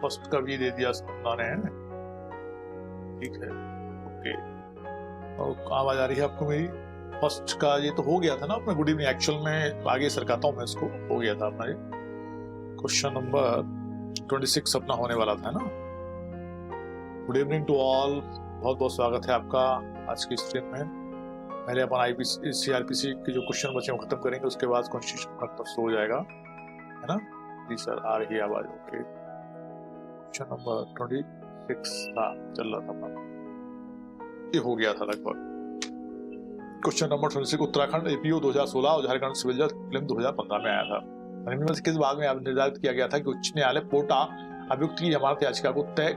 First का भी दे दिया उन्होंने, ठीक है, ओके। और आवाज आ रही है आपको मेरी? फर्स्ट का ये तो हो गया था ना अपना गुड इवनिंग, एक्चुअल में आगे सरकाता हूँ मैं इसको, हो गया था अपना ये क्वेश्चन नंबर 26 अपना होने वाला था ना। गुड इवनिंग टू ऑल, बहुत बहुत स्वागत है आपका आज की स्ट्रीम में। पहले अपन आईपीसी सीआरपीसी के जो क्वेश्चन बचे वो खत्म करेंगे, उसके बाद कॉन्स्टिट्यूशन खत्म हो जाएगा, है ना जी सर? आ रही है आवाज, ओके। क्वेश्चन नंबर 26 था, चल रहा था, ये हो गया था लगभग। क्वेश्चन नंबर 26 उत्तराखंड एपीओ 2016 और झारखंड सिविल जज फिल्म 2015 में आया था। किस भाग में निर्धारित किया गया था कि उच्च न्यायालय पोटा अभियुक्त की जमानत याचिका को तय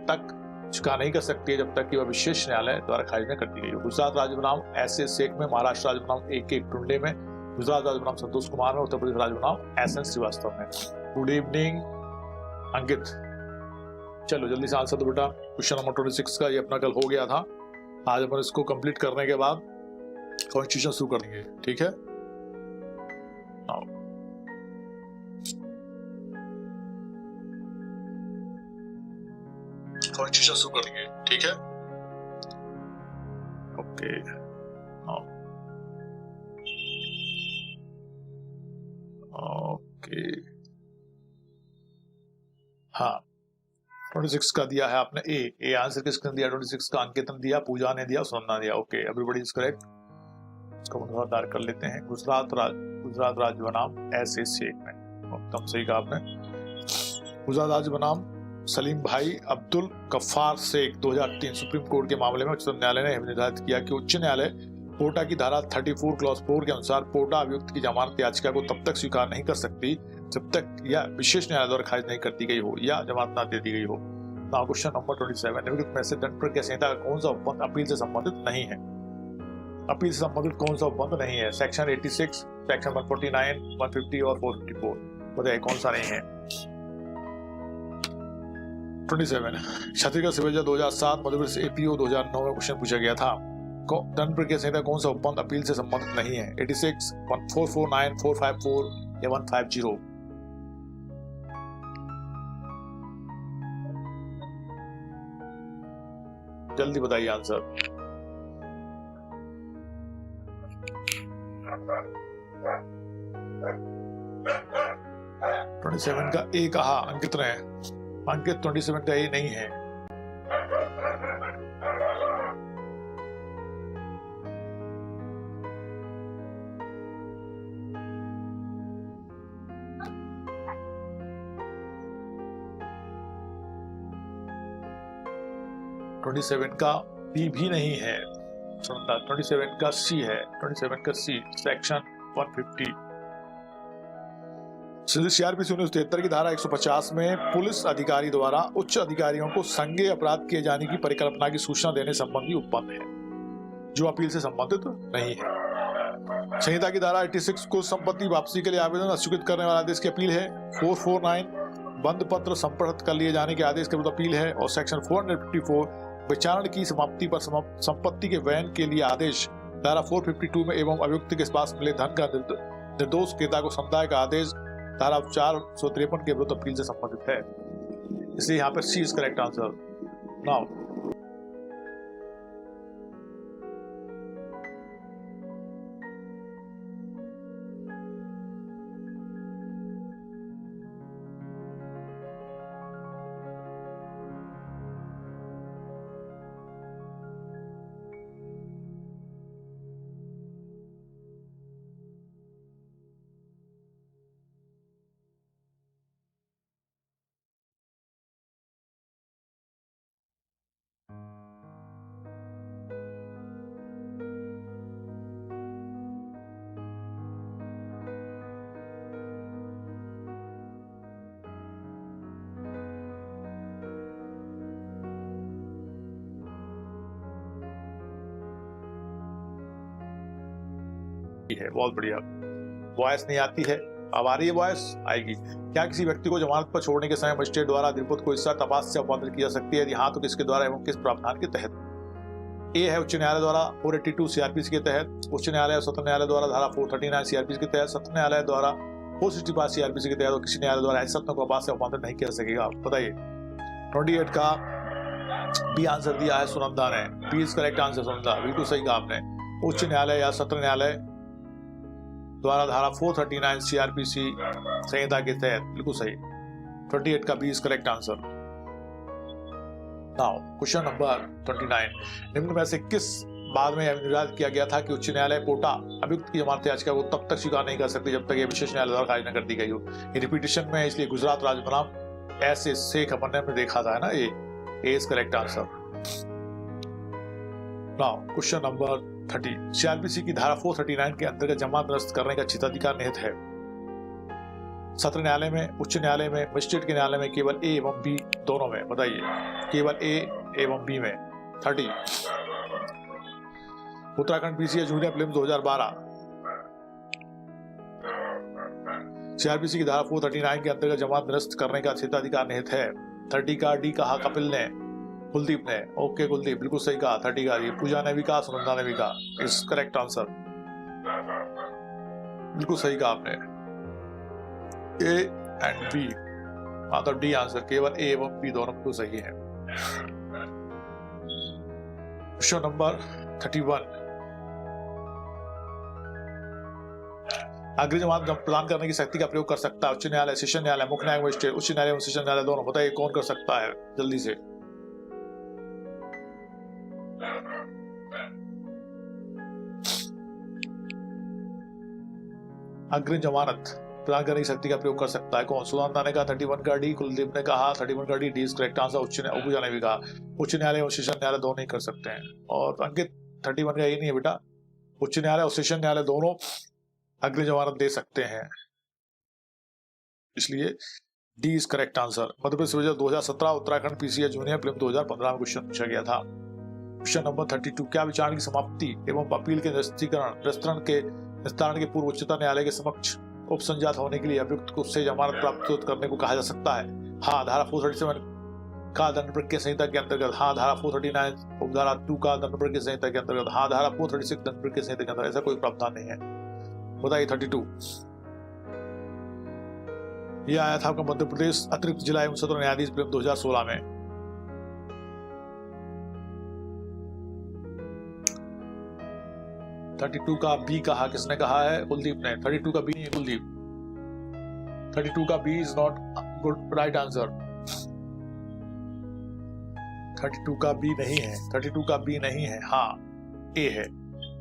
तक चुका नहीं कर सकती है जब तक कि वह विशेष न्यायालय द्वारा खारिज न कर दी गई हो। गुजरात राज्य बनाम एस ए शेख में, महाराष्ट्र राज्य बनाम ए के टुंडे में, गुजरात राज्य बनाम संतोष कुमार में, उत्तर प्रदेश राज्य बनाम एस एन श्रीवास्तव में। गुड इवनिंग अंकित, चलो जल्दी से आंसर दो बेटा। क्वेश्चन नंबर 26 का ये अपना कल हो गया था, आज अपन इसको कंप्लीट करने के बाद कॉन्स्टिट्यूशन शुरू कर देंगे, ठीक है? कॉन्स्टिट्यूशन शुरू कर देंगे, ठीक है? ओके, ओके, हाँ 26 का दिया है आपने ए आंसर किसने दिया? 26 का अंकित ने दिया, पूजा ने दिया, सुनना दिया, ओके, एवरीबॉडी इज करेक्ट। इसको मुद्दार कर लेते हैं। गुजरात राज्य बनाम ऐसे शेख में, एकदम सही कहा आपने। गुजरात राज्य बनाम सलीम भाई अब्दुल गफ्फार शेख 2003 सुप्रीम कोर्ट के मामले में उच्चतम न्यायालय ने निर्धारित किया कि उच्च न्यायालय पोटा की धारा 34 क्लॉज 4 के अनुसार पोटा अभियुक्त की जमानत याचिका को तब तक स्वीकार नहीं कर सकती जब तक यह विशेष न्यायालय द्वारा खारिज नहीं कर दी गई हो या जमानत न दे दी गई हो। नाउ क्वेश्चन नंबर 27, निम्नलिखित में से दंड प्रक्रिया संहिता का कौन सा उपबंध अपील से संबंधित नहीं है? अपील से संबंधित कौन सा उपबंध नहीं है? सेक्शन 86, सेक्शन 149, 150 और 454, बताइए कौन सा नहीं है? 27 छत्तीसगढ़ सिविल जज 2007, मध्य प्रदेश एपीओ 2009 में क्वेश्चन पूछा गया था, दंड प्रक्रिया संहिता कौन सा उपबंध अपील से संबंधित नहीं है? 86, 449, 454 या 150? जल्दी बताइए आंसर। ट्वेंटी 27 का ए कहा अंकित ने, अंकित 27 का ए नहीं है। ट्वेंटी 27 का बी भी नहीं है, 27 का सी है, 27 का सी सेक्शन 150। सीआरपीसी 1973 की धारा 150 में पुलिस अधिकारी द्वारा उच्च अधिकारियों को संज्ञेय अपराध किए जाने की परिकल्पना की सूचना देने संबंधी उपबंध है जो अपील से संबंधित नहीं है। संहिता की धारा 86 को संपत्ति वापसी के लिए आवेदन अस्वीकृत करने वाले आदेश की अपील है। 449 बंद पत्र संपर्क कर लिए जाने के आदेश के विरुद्ध अपील है। और सेक्शन 454 विचारण की समाप्ति पर संपत्ति के वयन के लिए आदेश धारा 452 में एवं अभियुक्त के पास मिले धन का निर्दोष क्रेता को समुदाय का आदेश धारा 453 के विरुद्ध अपील से संबंधित है। इसलिए यहाँ पर सी इज करेक्ट आंसर। नाउ है, बहुत बढ़िया। वॉइस नहीं आती है, अब आ रही है वॉइस, आएगी। क्या किसी व्यक्ति को जमानत पर छोड़ने के समय मजिस्ट्रेट द्वारा अधिकृत को हिस्सा तपास से अवमानित की जा सकती है? यदि हाँ तो किसके द्वारा एवं किस प्रावधान के तहत? ए है उच्च न्यायालय द्वारा 482 सीआरपीसी के तहत, उच्च न्यायालय और सत्र न्यायालय द्वारा धारा 439 सीआरपीसी के तहत, सत्र न्यायालय द्वारा हो 65 सीआरपीसी के तहत तो किसी न्यायालय द्वारा ऐसे सत्यों को आभास से अवमानित नहीं किया सकेगा। बताइए 28 का बी आंसर दिया है सुनंदा ने। B is correct answer Sunanda, बिल्कुल सही कहा आपने। उच्च न्यायालय या सत्र न्यायालय द्वारा धारा 439 सीआरपीसी संहिता के तहत, बिल्कुल सही। 28 का B is correct answer. Now question number 29, निम्न में से किस बाद में निर्धारित किया गया था कि उच्च न्यायालय कोटा अभियुक्त की जमानत याचिका को तब तक स्वीकार नहीं कर सकती जब तक यह विशेष न्यायालय द्वारा खारिज न कर दी गई हो। ये रिपीटिशन में, इसलिए गुजरात राज्य बनाम ऐसे शेख अपन ने हमने देखा था ना, A is correct answer. Now question number 30, CrPC की धारा 439 के अंतर्गत जमानत निरस्त करने का क्षेत्राधिकार निहित है। सत्र न्यायालय में, उच्च न्यायालय में, मजिस्ट्रेट के न्यायालय में, केवल ए एवं बी दोनों में। बताइए केवल ए एवं बी में। 30, Uttarakhand PCA junior prelims 2012, CrPC की धारा 439 के अंतर्गत जमानत निरस्त करने का क्षेत्राधिकार निहित है। 30 का डी कहा कपिल ने, कुलदीप ने। ओके कुलदीप, बिल्कुल सही कहा। 30 का डी, पूजा ने भी कहा, सुनंदा ने भी कहा, इज करेक्ट आंसर, बिल्कुल सही कहा आपने। ए एंड बी, मतलब डी आंसर, केवल ए एवं बी दोनों बिल्कुल सही है। क्वेश्चन नंबर 31, अग्रिम जमानत प्रदान करने की शक्ति का प्रयोग कर सकता है उच्च न्यायालय, सेशन न्यायालय, मुख्य न्यायिक मजिस्ट्रेट, उच्च न्यायालय एवं सेशन न्यायालय दोनों। बताइए कौन कर सकता है जल्दी से। अग्रिम जमानत प्रदान करने की शक्ति का प्रयोग कर सकता है कौन? सुनंदा ने कहा 31 का डी, कुलदीप ने कहा 31 का D, D is correct answer. Pooja ने भी कहा उच्च न्यायालय और सेशन न्यायालय दोनों ही कर सकते हैं। और अंकित 31 का ये नहीं है बेटा, उच्च न्यायालय और सेशन न्यायालय दोनों अग्रिम जमानत दे सकते हैं, इसलिए D is correct answer. Madhya Pradesh 2017 Uttarakhand PCA junior prelim 2015 में क्वेश्चन पूछा गया था। क्वेश्चन नंबर 32, क्या विचारण की समाप्ति एवं अपील के निस्तारण के पूर्व उच्चतम न्यायालय के समक्ष उपसंजात होने के लिए अभियुक्त को उससे जमानत प्राप्त करने को कहा जा सकता है? हाँ, धारा 437 का दंड प्रक्रिया संहिता के अंतर्गत। हाँ, धारा 439 उपधारा 2 का दंड प्रक्रिया संहिता के अंतर्गत। हाँ, धारा 436 दंड प्रक्रिया संहिता के अंतर्गत। ऐसा कोई प्रावधान नहीं है। बताइए 32। यह आया था आपका मध्य प्रदेश अतिरिक्त जिला एवं सत्र न्यायाधीश प्रीलिम 2016 में। थर्टी टू का बी कहा, किसने कहा है? कुलदीप ने। 32 का बी नहीं है कुलदीप, 32 का B is not good right answer. 32 का बी नहीं है, 32 का बी नहीं है, हाँ ए है।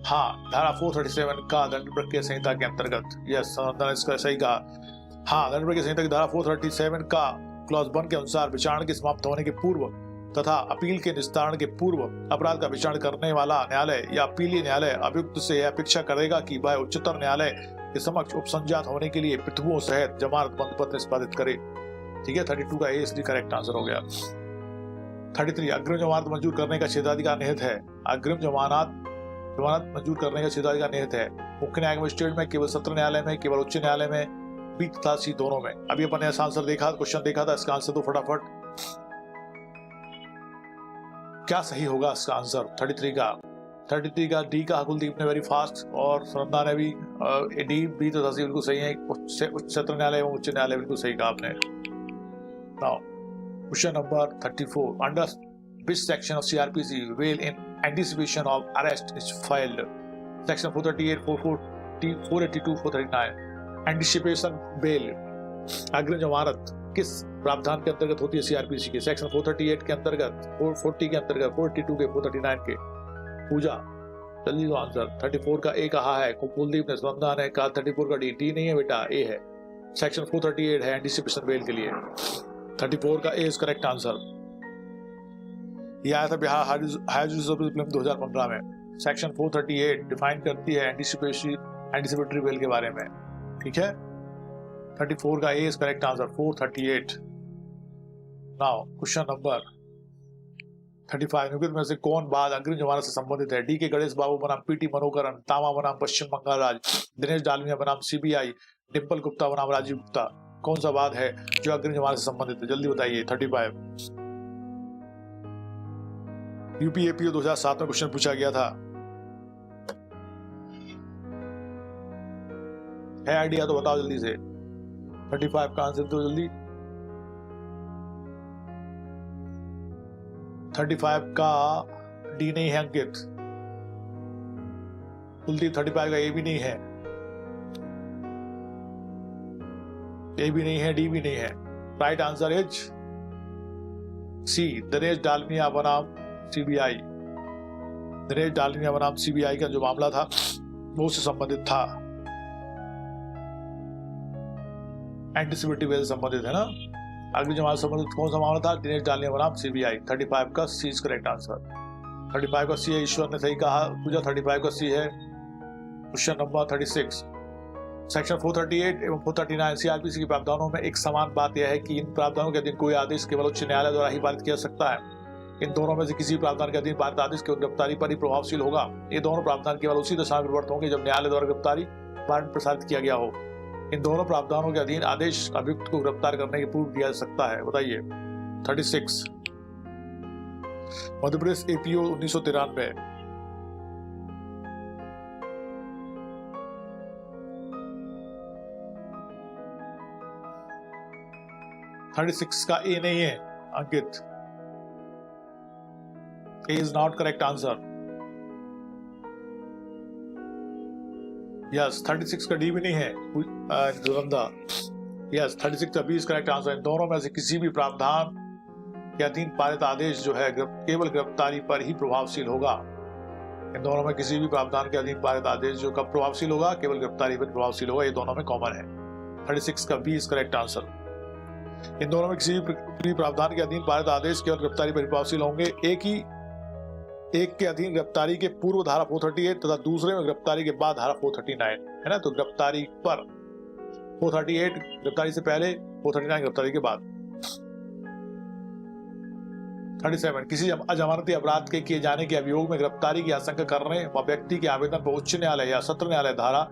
हाँ, धारा 437 का दंड प्रक्रिया संहिता के अंतर्गत। यस, इसका सही कहा। हाँ, दंड प्रक्रिया संहिता की धारा 437 का क्लॉज 1 के अनुसार विचारण के समाप्त होने के पूर्व तथा अपील के निस्तारण के पूर्व अपराध का विचारण करने वाला न्यायालय या अपीलीय न्यायालय अभियुक्त से यह अपेक्षा करेगा कि वह उच्चतर न्यायालय के समक्ष उपसंजात होने के लिए पितुओं सहित जमानत बंद पत्र निष्पादित करे। ठीक है, 32 का ए इसलिए करेक्ट आंसर हो गया। 33, अग्रिम जमानत मंजूर करने का क्षेत्राधिकार निहित है। अग्रिम जमानत मंजूर करने का क्षेत्राधिकार निहित है मुख्य न्यायिक मजिस्ट्रेट में, केवल सत्र न्यायालय में, केवल उच्च न्यायालय में, बी तथा सी दोनों में। अभी अपन ने ऐसा आंसर देखा, क्वेश्चन देखा था, इसका आंसर दो फटाफट। क्या सही होगा इसका आंसर? 33 का डी का कुलदीप ने वेरी फास्ट, और सुनंदा ने भी डी, बी तथा सी बिल्कुल सही है। उच्च सत्र न्यायालय एवं उच्च न्यायालय बिल्कुल सही कहा आपने। Now question number 34, under which section of CRPC bail in anticipation of arrest is filed? Section 438, 440, 482, 439। Anticipation bell, अग्रिम जमानत किस प्रावधान के अंतर्गत होती है सीआरपीसी के? सेक्शन 438 के अंतर्गत, 440 के अंतर्गत, 482 के, 439 के। पूजा जल्दी दो आंसर। 34 का ए कहा है कुलदीप ने, सुनंदा ने कहा 34 का डी नहीं है बेटा, ए है। सेक्शन 438 है एंटिसिपेशन बेल के लिए। 34 का ए इज करेक्ट आंसर। यह आया था बिहार हायर जुडिशल प्रीलिम 2015 में। सेक्शन 438 डिफाइन करती है एंटिसिपेटरी बेल के बारे में। ठीक है, 34 का A is correct answer, 438। Now question number 35, निम्नलिखित में से कौन बाद अग्रिम जमानत से संबंधित है? डी के गणेश बाबू बनाम पीटी मनोकरण, तामा बनाम पश्चिम बंगाल राज्य, दिनेश डालमिया बनाम सीबीआई, डिम्पल गुप्ता बनाम राजीव गुप्ता। कौन सा बाद है जो अग्रिम जमानत से संबंधित है? जल्दी बताइए। 35 यूपीएपीओ 2007 में क्वेश्चन पूछा गया था। है आइडिया तो बताओ जल्दी से। 35 का आंसर तो जल्दी। 35 का डी नहीं है अंकित। कुलदीप 35 का ए भी नहीं है, ए भी नहीं है, डी भी नहीं है। Right answer is C, Dinesh Dalmiya बनाम सीबीआई। दिनेश डालमिया बनाम सीबीआई का जो मामला था वो उससे संबंधित था, एंटीसिपेटरी से संबंधित है ना। अगली जमात संबंधित कौन सा मामला था? दिनेश डालमिया बनाम सीबीआई। 35 का सी इज करेक्ट आंसर। 35 का सी है, ईश्वर ने सही कहा। पूजा 35 का सी है। क्वेश्चन नंबर 36, सेक्शन 438 एवं 439 सीआरपीसी के प्रावधानों में एक समान बात यह है कि इन प्रावधानों के अधीन कोई आदेश केवल उच्च न्यायालय द्वारा ही पारित किया जा सकता है। इन दोनों में से किसी प्रावधान के अधीन पारित आदेश केवल गिरफ्तारी पर ही प्रभावशील होगा। ये दोनों प्रावधान केवल उसी दशा में प्रवर्तित होंगे जब न्यायालय द्वारा गिरफ्तारी वारंट प्रसारित किया गया हो। इन दोनों प्रावधानों के अधीन आदेश अभियुक्त को गिरफ्तार करने के पूर्व दिया जा सकता है। बताइए। 36, मध्य प्रदेश एपीओ 1993। 36 का ए नहीं है Ankit, A is not correct answer. Yes, 36 का डी भी नहीं है जुलंदा। यस, 36 का बी इज करेक्ट आंसर। इन दोनों में से किसी भी प्रावधान के अधीन पारित आदेश जो है केवल गिरफ्तारी पर ही प्रभावशील होगा। इन दोनों में किसी भी प्रावधान के अधीन पारित आदेश जो कब प्रभावशील होगा? केवल गिरफ्तारी पर प्रभावशील होगा। ये दोनों में कॉमन है। 36 का बी इज करेक्ट आंसर। इन दोनों में किसी भी प्रावधान के अधीन पारित आदेश केवल गिरफ्तारी पर प्रभावशील होंगे। एक के अधीन गिरफ्तारी के पूर्व धारा 438 तथा दूसरे में गिरफ्तारी के बाद धारा 439 है ना। तो गिरफ्तारी पर 438 गिरफ्तारी से पहले, 439 गिरफ्तारी के बाद। 37, किसी अजमानती अपराध के किए जाने के अभियोग में गिरफ्तारी की आशंका करने व व्यक्ति के आवेदन पर उच्च न्यायालय या सत्र न्यायालय धारा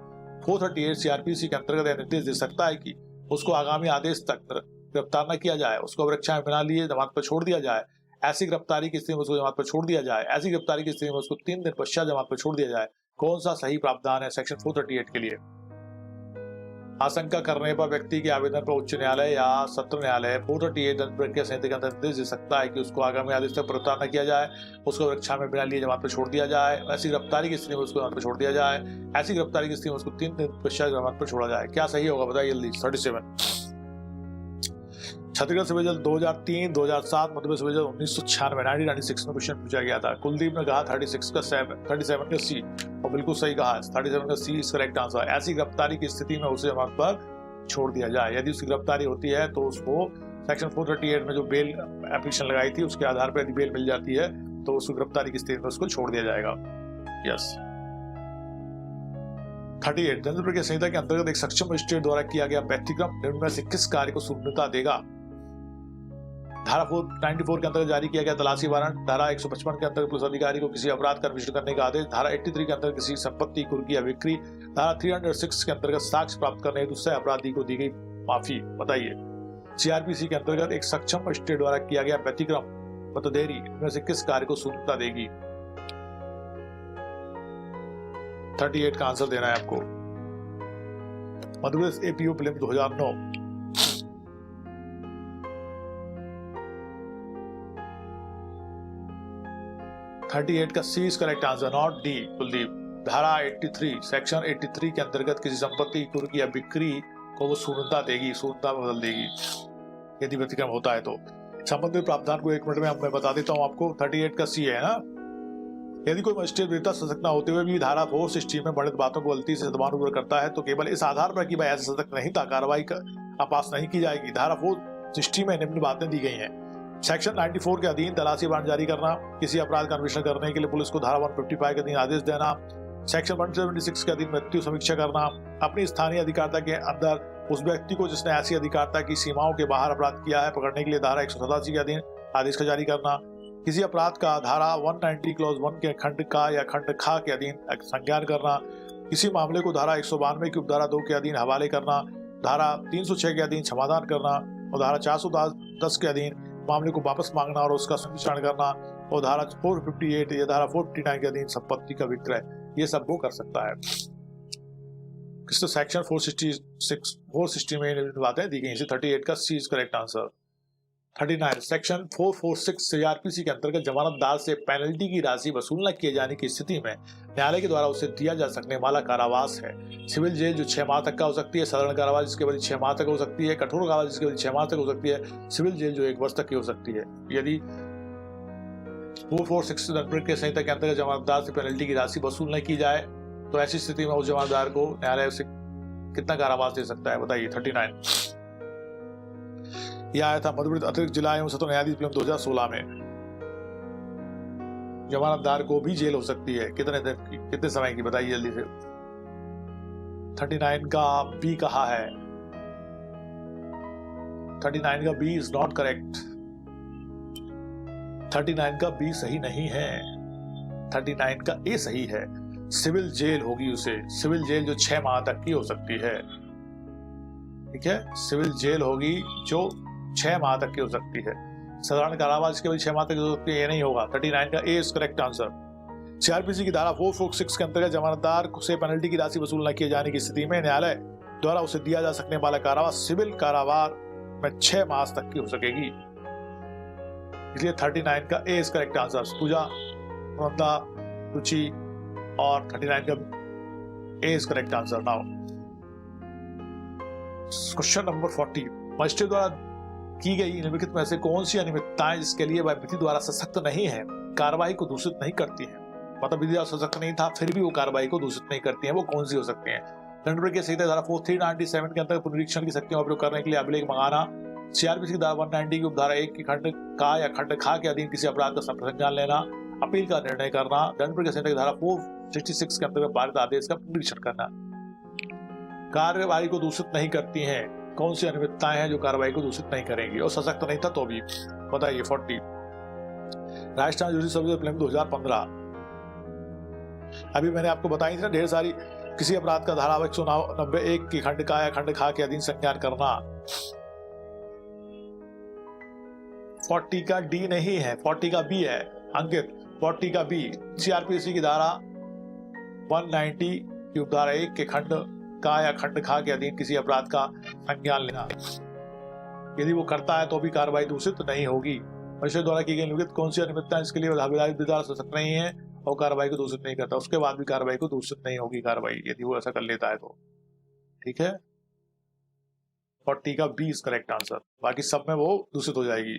438 सीआरपीसी के अंतर्गत यह निर्देश दे सकता है कि उसको आगामी आदेश तक गिरफ्तार न किया जाए, उसको अवरक्षा में बिना लिए जमानत पर छोड़ दिया जाए। ऐसी गिरफ्तारी की स्थिति में उसको जमानत पर छोड़ दिया जाए। ऐसी गिरफ्तारी की स्थिति में उसको 3 दिन पश्चात जमानत पर छोड़ दिया जाए। कौन सा सही प्रावधान है सेक्शन 438 के लिए? आशंका करने पर व्यक्ति के आवेदन पर उच्च न्यायालय या सत्र न्यायालय 438 दंड प्रक्रिया संहिता के अंतर्गत निर्देश दे सकता है कि उसको आगामी आदेश तक गिरफ्तार न किया जाए, उसको रक्षा में बिना लिए जमानत पर छोड़ दिया जाए। ऐसी गिरफ्तारी की स्थिति में उसको जमानत पर छोड़ दिया जाए। ऐसी गिरफ्तारी की स्थिति में उसको 3 दिन पश्चात जमानत पर छोड़ा जाए। क्या सही होगा बताइए जल्दी। 37, छत्तीसगढ़ सिविल जज 2003, 2007, मध्य प्रदेश सिविल जज 1996 1996 में क्वेश्चन पूछा गया था। कुलदीप ने कहा 37 का सी और बिल्कुल सही कहा। 37 का सी इज करेक्ट आंसर। ऐसी गिरफ्तारी की स्थिति में उसे जमानत पर छोड़ दिया जाए। यदि उसकी गिरफ्तारी होती है तो उसको सेक्शन 438 में जो बेल एप्लीकेशन लगाई थी उसके आधार पर यदि बेल मिल जाती है तो उसको गिरफ्तारी की स्थिति में उसको छोड़ दिया जाएगा। यस। 38, दंड प्रक्रिया संहिता के अंतर्गत एक सक्षम मजिस्ट्रेट द्वारा किया गया व्यतिक्रम निम्न में से किस कार्य को सुगमता देगा? धारा 494 के अंतर्गत जारी किया गया तलाशी वारंट, धारा 155 के अंतर्गत पुलिस अधिकारी को किसी अपराध का अन्वेषण करने का आदेश, धारा 83 के अंतर्गत किसी संपत्ति कुर्की या बिक्री, धारा 306 के अंतर्गत साक्ष्य प्राप्त करने हेतु सह अपराधी को दी गई माफी। बताइए। सीआरपीसी के अंतर्गत एक सक्षम मजिस्ट्रेट द्वारा किया गया व्यतिक्रम मतलब देरी इनमें से किस कार्य को सुगमता देगी? 38 का आंसर देना है आपको। Madhya Pradesh APO prelims 2009। 38 का C is correct answer, not D Kuldeep. धारा 83 सेक्शन 83 के अंतर्गत किसी संपत्ति की कुर्की या बिक्री को वो शून्यता देगी, शून्यता में बदल देगी यदि व्यतिक्रम होता है तो। संबंधित प्रावधान को 1 मिनट में मैं बता देता हूँ आपको। 38 का सी है ना। यदि कोई मजिस्ट्रेट विरुद्ध सतर्क न होते हुए भी धारा 460 में वर्णित बातों को गलती से सदुपयोग करता है तो केवल इस आधार पर कि भाई ऐसा सतर्क नहीं था, कार्रवाई पास नहीं की जाएगी। धारा 460 में निम्न बातें दी गई हैं। सेक्शन 94 के अधीन तलाशी वारंट जारी करना, किसी अपराध का अन्वेषण करने के लिए पुलिस को धारा 155 के अधीन आदेश देना, सेक्शन 176 के अधीन मृत्यु समीक्षा करना, अपनी स्थानीय अधिकारिता के अंदर उस व्यक्ति को जिसने ऐसी अधिकारिता की सीमाओं के बाहर अपराध किया है पकड़ने के लिए धारा 187 के अधीन आदेश का जारी करना, किसी अपराध का धारा 190 क्लॉज 1 के खंड का या खंड खा के अधीन संज्ञान करना, किसी मामले को धारा 192 की उपधारा 2 के अधीन हवाले करना, धारा 306 के अधीन क्षमादान करना और धारा 410 के अधीन मामले को वापस मांगना और उसका सुनिश्चरण करना और धारा 458 या धारा 459 के अधीन संपत्ति का विक्रय, ये सब वो कर सकता है। किस सेक्शन 460 में बातें दी गई। 38 का C is correct answer. 39 section 446 CrPC के अंतर्गत जमानतदार से पेनल्टी की राशि वसूल न किए जाने की स्थिति में न्यायालय के द्वारा उसे दिया जा सकने वाला कारावास है सिविल जेल जो 6 माह तक का हो सकती है, साधारण कारावास जिसके अवधि 6 माह तक हो सकती है, कठोर कारावास जिसकी अवधि 6 माह तक हो सकती है, सिविल जेल जो 1 वर्ष तक की हो सकती है। यदि 446 दंड के संहिता के अंतर्गत जमानतदार से पेनल्टी की राशि वसूल न की जाए तो ऐसी स्थिति में उस जमानतदार को न्यायालय से कितना कारावास दे सकता है, बताइए। 39 यह आया था मध्य प्रदेश अतिरिक्त जिला एवं सत्र न्यायाधीश 2016 में। जमानतदार को भी जेल हो सकती है, कितने दिन की, कितने समय की, बताइए जल्दी से। 39 का बी कहा है। 39 का बी इज नॉट करेक्ट। 39 का बी सही नहीं है, 39 का ए सही है। सिविल जेल होगी उसे, सिविल जेल जो 6 माह तक की हो सकती है, ठीक है। सिविल जेल होगी जो 6 माह तक की हो सकती है। साधारण कारावास के 6 माह तक हो सकती है, ये नहीं होगा। 39 का A is correct answer. CrPC की धारा 446 के अंतर्गत जमानतदार से पेनल्टी की राशि वसूल न किए जाने की स्थिति में न्यायालय द्वारा उसे दिया जा सकने वाला कारावास सिविल कारावास में 6 माह तक की हो सकेगी, इसलिए 39 का A is correct answer. Pooja, Vrinda, Ruchi और 39 का A is correct answer. Now question number 40, magistrate द्वारा की गई निम्नलिखित में से कौन सी अनियमितताएं जिसके लिए वह विधि द्वारा सशक्त नहीं है, कार्रवाई को दूषित नहीं करती है। मतलब विधि द्वारा सशक्त नहीं था फिर भी वो कार्रवाई को दूषित नहीं करती है, वो कौन सी हो सकती है। दंड प्रक्रिया संहिता धारा 397 के अंतर्गत पुनरीक्षण की शक्तियों का प्रयोग करने के लिए अभिलेख मंगाना। सीआरपीसी की धारा 190 की उपधारा 1 की खंड का या खंड खा के अधीन किसी अपराध का संज्ञान लेना, अपील का निर्णय करना। दंड प्रक्रिया संहिता की धारा 466 के अंतर्गत पारित आदेश का पुनरीक्षण करना। कार्यवाही को दूषित नहीं करती हैं, कौन सी अनियमितताएं हैं जो कार्रवाई को दूषित नहीं करेंगी और सशक्त नहीं था तो भी, बताइए। 40 राजस्थान जुडिशल सर्विस प्लेन 2015, अभी मैंने आपको बताई थी ना ढेर सारी, किसी अपराध का धारा 191 की खंड का या खंड खा के अधीन संज्ञान करना। 40 का डी नहीं है, 40 का बी है अंकित, 40 का बी। सीआरपीसी की धारा 190 की उपधारा 1 के खंड का या खंड खा के अधीन किसी अपराध का संज्ञान लेना, यदि वो करता है तो भी कार्रवाई दूषित नहीं होगी। मजिस्ट्रेट द्वारा की गई निम्नलिखित कौन सी अनियमितता जिसके लिए विधायक सशक्त नहीं है और कार्रवाई को दूषित नहीं करता, उसके बाद भी कार्रवाई को दूषित नहीं होगी कार्रवाई, यदि वो ऐसा कर लेता है तो, ठीक है। 40 का बी इज करेक्ट आंसर, बाकी सब में वो दूषित हो जाएगी।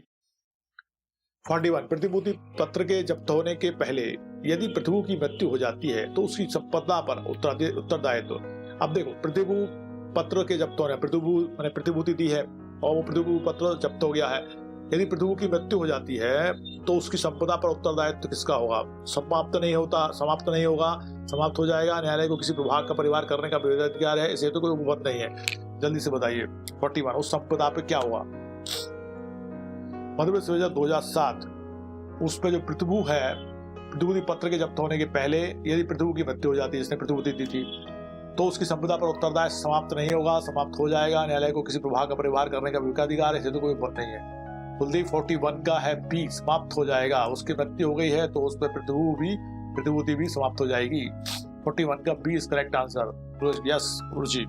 41 प्रतिभूति पत्र के जब्त होने के पहले यदि प्रतिभू की मृत्यु हो जाती है तो उसकी संपदा पर उत्तरदायित्व। अब देखो, प्रतिभू पत्र के जब्त होने, प्रतिभूति दी है और वो प्रतिभू पत्र जब्त हो गया है, यदि प्रतिभू की मृत्यु हो जाती है तो उसकी संपदा पर उत्तरदायित्व किसका होगा। समाप्त नहीं होगा, समाप्त हो जाएगा। न्यायालय को किसी प्रभाग का परिवार करने का अधिकार है, इसे तो कोई उपबंध नहीं है। जल्दी से बताइए। 41 उस संपदा पे क्या होगा। मध्य प्रदेश 2007 उस पे जो प्रतिभू है, प्रतिभूति पत्र के जब्त होने के पहले यदि प्रतिभू की मृत्यु हो जाती है, जिसने प्रतिभूति दी थी, तो उसकी संपदा पर उत्तरदायित्व समाप्त नहीं होगा, समाप्त हो जाएगा। न्यायालय को किसी प्रभाग का परिवार करने का विवेकाधिकार है, इसे तो कोई उपबंध नहीं है। कुलदीप 41 का है बी, समाप्त हो जाएगा। उसकी मृत्यु हो गई है तो उस पर प्रतिभूति भी समाप्त हो जाएगी। 41 का B is correct answer. Yes Ruchi.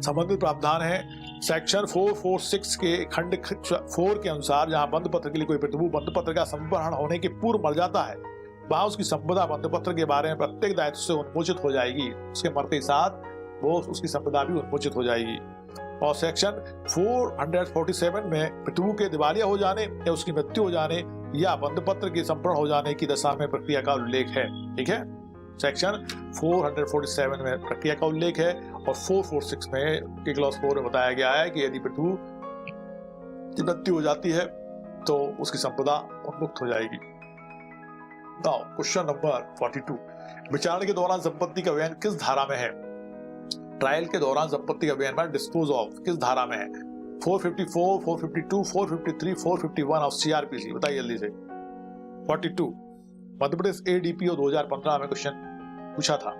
संबंधित प्रावधान है सेक्शन 446 के खंड 4 के अनुसार, जहां बंद पत्र के लिए कोई प्रतिभू बंद पत्र का संवरण होने के पूर्व मर जाता है, वहां उसकी संपदा बंद पत्र के बारे में प्रत्येक दायित्व से उन्मोचित हो जाएगी। उसके मरते साथ वो उसकी संपदा भी उन्मोचित हो जाएगी। और सेक्शन 447 में प्रतिभू के दिवालिया हो जाने या उसकी मृत्यु हो जाने या बंद पत्र के संपूर्ण हो जाने की दशा में प्रक्रिया का उल्लेख है, ठीक है। सेक्शन 447 में प्रक्रिया का उल्लेख है और 446 में के क्लॉज 4 में बताया गया है कि यदि प्रतिभू की मृत्यु हो जाती है तो उसकी संपदा उन्मुक्त हो जाएगी। नाउ क्वेश्चन नंबर 42, विचारणा के दौरान संपत्ति का व्ययन किस धारा में है। ट्रायल के दौरान संपत्ति का व्ययन डिस्पोज ऑफ किस धारा में है। 454, 452, 453, 451 ऑफ सीआरपीसी, बताइए जल्दी से। 42 मध्य प्रदेश एडीपीओ 2015 में क्वेश्चन पूछा था।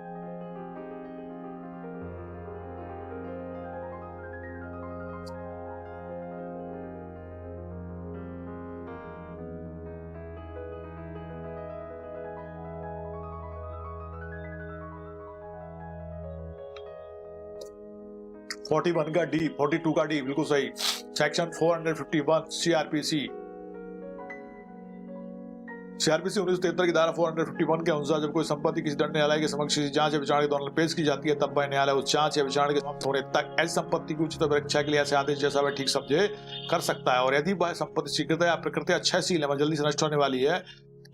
41 का डी, 42 का डी, बिल्कुल सही। सेक्शन 451 सीआरपीसी 1973 की धारा 451 के अनुसार जब कोई संपत्ति किसी दंड न्यायालय के समक्ष जांच या विचारणा के दौरान पेश की जाती है, तब वह न्यायालय उस जांच या विचारणा के समाप्त होने तक ऐसी संपत्ति की उचित परीक्षा के लिए ऐसे आदेश जैसा वह ठीक समझे कर सकता है। और यदि वह संपत्ति शीघ्रता या प्रकृति क्षयशील है, जल्दी से नष्ट होने वाली है,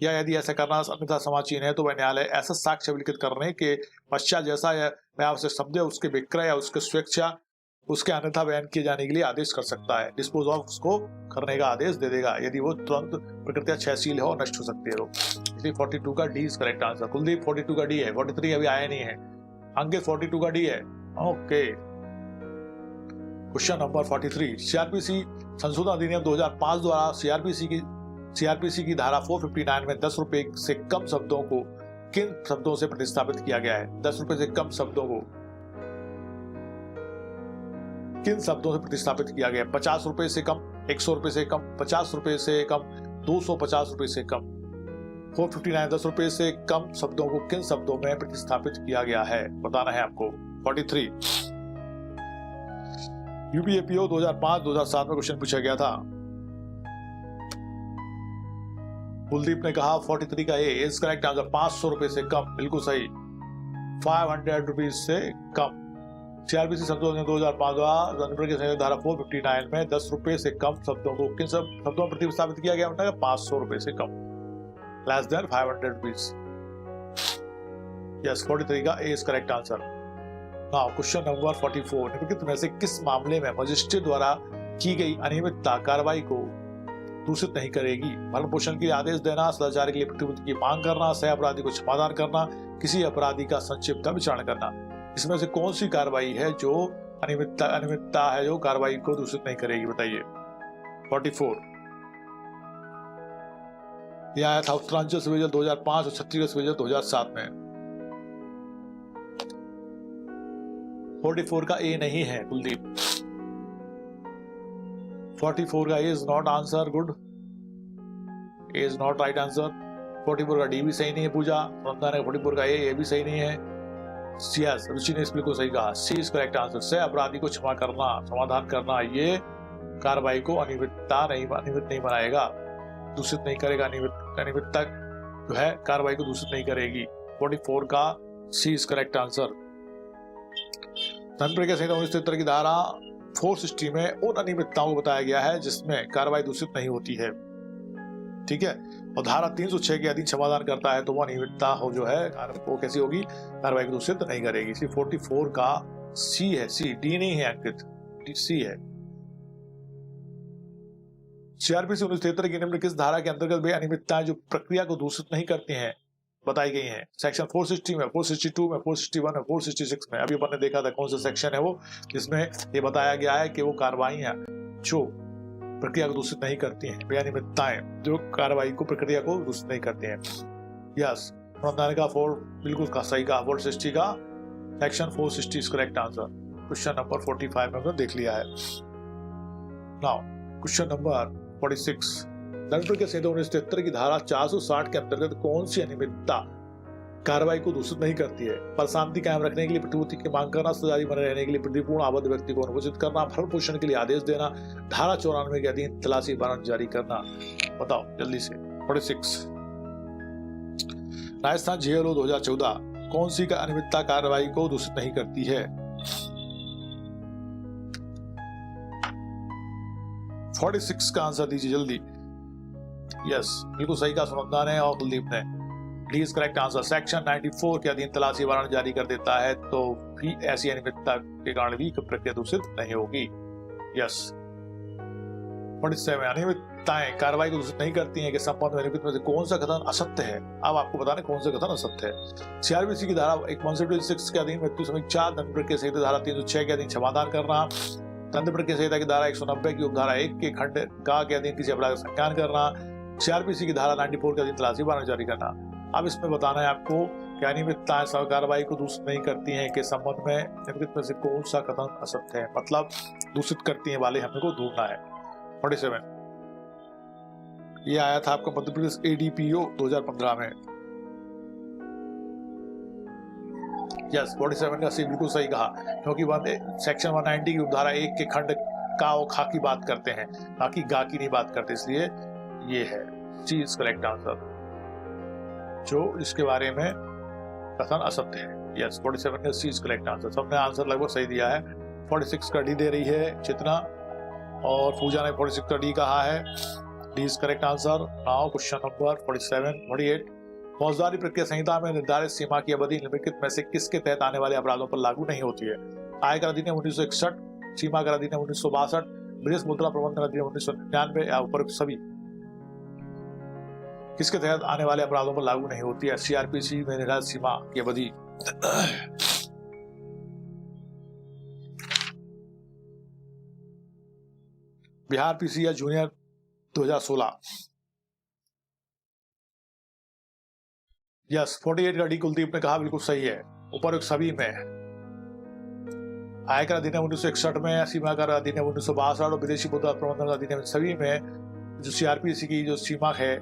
या यदि ऐसा करना अन्यथा समाचीन है, तो वह न्यायालय ऐसा साक्ष्य अभिलिखित करने के पश्चात जैसा वह आवश्यक समझे उसके विक्रय या उसके स्वेच्छा उसके अन्यथा बयान किए जाने के लिए आदेश कर सकता है। डिस्पोज ऑफ उसको करने का आदेश दे देगा यदि वो तुरंत प्रकृतिया क्षयशील है और नष्ट हो सकती है। तो इसलिए 42 का D is correct answer. Kuldeep 42 का डी है, 43 अभी आया नहीं है। अंकित 42 का डी है। ओके, क्वेश्चन नंबर 43, सीआरपीसी संशोधन अधिनियम 2005 द्वारा सीआरपीसी की धारा 459 में 10 रुपए से कम शब्दों को किन शब्दों से प्रतिस्थापित किया गया है? 10 रुपए से कम शब्दों को किन शब्दों से प्रतिस्थापित किया गया? 50 रुपए से कम, 100 रुपए से कम, 50 रुपए से कम, 250 रुपए से कम। 459 10 रुपए से कम शब्दों को किन शब्दों में प्रतिस्थापित किया गया है, बताना है आपको। 43, यूपीएपीओ 2005-2007 में क्वेश्चन पूछा गया था। कुलदीप ने कहा 43 का ए इज करेक्ट आंसर। 500 रुपए से कम, बिल्कुल सही। 500 रुपीज से कम। सीआरपीसी संशोधन 2005 के धारा 459 में 10 रुपए से कम शब्दों को किन शब्दों में प्रतिस्थापित किया गया? 500 रुपए से कम, लेस देन 500 रुपीज। यस, 43 का A is correct answer. Now question number 44, निम्नलिखित में से किस मामले में मजिस्ट्रेट द्वारा की गई अनियमितता कार्रवाई को दूषित नहीं करेगी? भरण पोषण के लिए आदेश देना, सदाचार के लिए प्रतिपूर्ति की मांग करना, सह अपराधी को क्षमादान करना, किसी अपराधी का संक्षिप्त विचारण करना। इसमें से कौन सी कार्रवाई है जो अनियमितता है जो कार्रवाई को दूषित नहीं करेगी, बताइए। 44, यह आया था उत्तरांचल सिविल 2005 और छत्तीसगढ़ सिविल 2007 में। 44 का ए नहीं है कुलदीप। 44 का A is not answer, good, A is not right answer. 44 का डी भी सही नहीं है पूजा। 44 का ए भी सही नहीं है। यस, रुचि ने बिल्कुल सही कहा, सी इज करेक्ट आंसर। से अपराधी को क्षमा करना, समाधान करना, ये कार्रवाई को अनियमित नहीं बनाएगा, दूषित नहीं करेगा। अनियमितता जो है कार्रवाई को दूषित नहीं करेगी। 44 का सी इज करेक्ट आंसर। धनप्रज्ञा संहिता 1973 की धारा 460 में उन अनियमितताओं को बताया गया है जिसमें कार्रवाई दूषित नहीं होती है, ठीक है। और धारा 306 के अधीन क्षमादान करता है तो वो अनियमितता हो जो है वो कैसी होगी? कार्रवाई को दूषित नहीं करेगी। इसलिए 44 का सी है, सी, डी नहीं है अंकित, सी है। सीआरपीसी 1973 की निम्न किस धारा के अंतर्गत वे अनियमितताएं जो प्रक्रिया को दूषित नहीं करती हैं बताई गई हैं? सेक्शन 460 में, 462 में, 461 में, 466 में। अभी अपन ने देखा था कौन सा सेक्शन है वो, जिसमें ये बताया गया है कि वो कार्रवाइयां जो प्रक्रिया को दूषित नहीं करती हैं, वे अनियमितताएं जो कार्रवाई को प्रक्रिया को दूषित नहीं करती हैं। यस, का 4 बिल्कुल का सही कहा। 460 का section 460 is correct answer. Question number 45 में हमने देख लिया है। नाउ क्वेश्चन नंबर 46, धनप्रज्ञा संहिता 1973 की धारा 460 के अंतर्गत कौन सी अनियमितता कार्रवाई को दूषित नहीं करती है? पर शांति कायम रखने के लिए प्रतिपूर्ति की मांग करना, सजारी बने रहने के लिए प्रतिपूर्ण आबद्ध व्यक्ति को अनुसूचित करना, भरण पोषण के लिए आदेश देना, धारा 94 के अधीन तलाशी वारंट जारी करना। बताओ जल्दी से। 46, राजस्थान जेएलओ 2014 कौन सी का अनियमितता कार्रवाई को दूषित नहीं करती है? 46 का आंसर दीजिए जल्दी। यस, बिल्कुल सही कहा सुनंदा ने और कुलदीप ने। D is correct answer. Section 94 के अधीन तलाशी वारंट जारी कर देता है तो भी ऐसी अनियमितता के कारण भी प्रक्रिया दूषित नहीं होगी। यस। 47, अनियमितताएं कार्रवाई को दूषित नहीं करती हैं कि संबंध में नियमित में से कौन सा कथन असत्य है? अब आपको बताना कौन सा कथन असत्य है। सीआरपीसी की धारा 116 के अधीन मृत्यु समीक्षा, धनप्रज्ञा संहिता धारा 306 के अधीन क्षमादान करना, धनप्रज्ञा संहिता की धारा 190 की उपधारा 1 के खंड का के अधीन किसी अपराध का संज्ञान करना, सीआरपीसी की धारा 94 के अधीन तलाशी वारंट जारी करना। अब इसमें बताना है आपको कि अनियमितताएं कार्रवाई को दूषित नहीं करती हैं के संबंध में निम्नलिखित में से कौन सा कथन असत्य है, मतलब दूषित करती हैं वाले हमें को ढूंढना है। 47, ये आया था आपका मध्य प्रदेश एडीपीओ 2015 में। यस 47 का सी बिल्कुल सही कहा, क्योंकि सेक्शन 190 की उपधारा 1 के खंड का और खा की बात करते हैं, बाकी गा की नहीं बात करते, इसलिए ये है सी इज करेक्ट आंसर, जो इसके बारे में कथन असत्य है। यस 47 का सी इज करेक्ट आंसर। सबने आंसर लगभग सही दिया है। 46 का डी दे रही है चितना, और पूजा ने 46 का डी कहा है। D is correct answer. Now question number 48। फौजदारी प्रक्रिया संहिता में निर्धारित सीमा की अवधि निम्नलिखित में से किसके तहत आने वाले अपराधों पर लागू नहीं होती है? आयकर अधिनियम 1961, सीमा कर अधिनियम 1962, विदेश मुद्रा प्रबंधन अधिनियम 1999 या उपरोक्त सभी किसके तहत आने वाले अपराधों पर लागू नहीं होती है? सीआरपीसी में निर्धारित सीमा की अवधि बिहार पीसी या जूनियर 2016। यस 48 का डी कुलदीप ने कहा बिल्कुल सही है। उपरोक्त सभी में आयकर अधिनियम 1961 में, सीमा कर अधिनियम 1962 और विदेशी मुद्रा प्रबंधन अधिनियम सभी में जो सीआरपीसी की जो सीमा है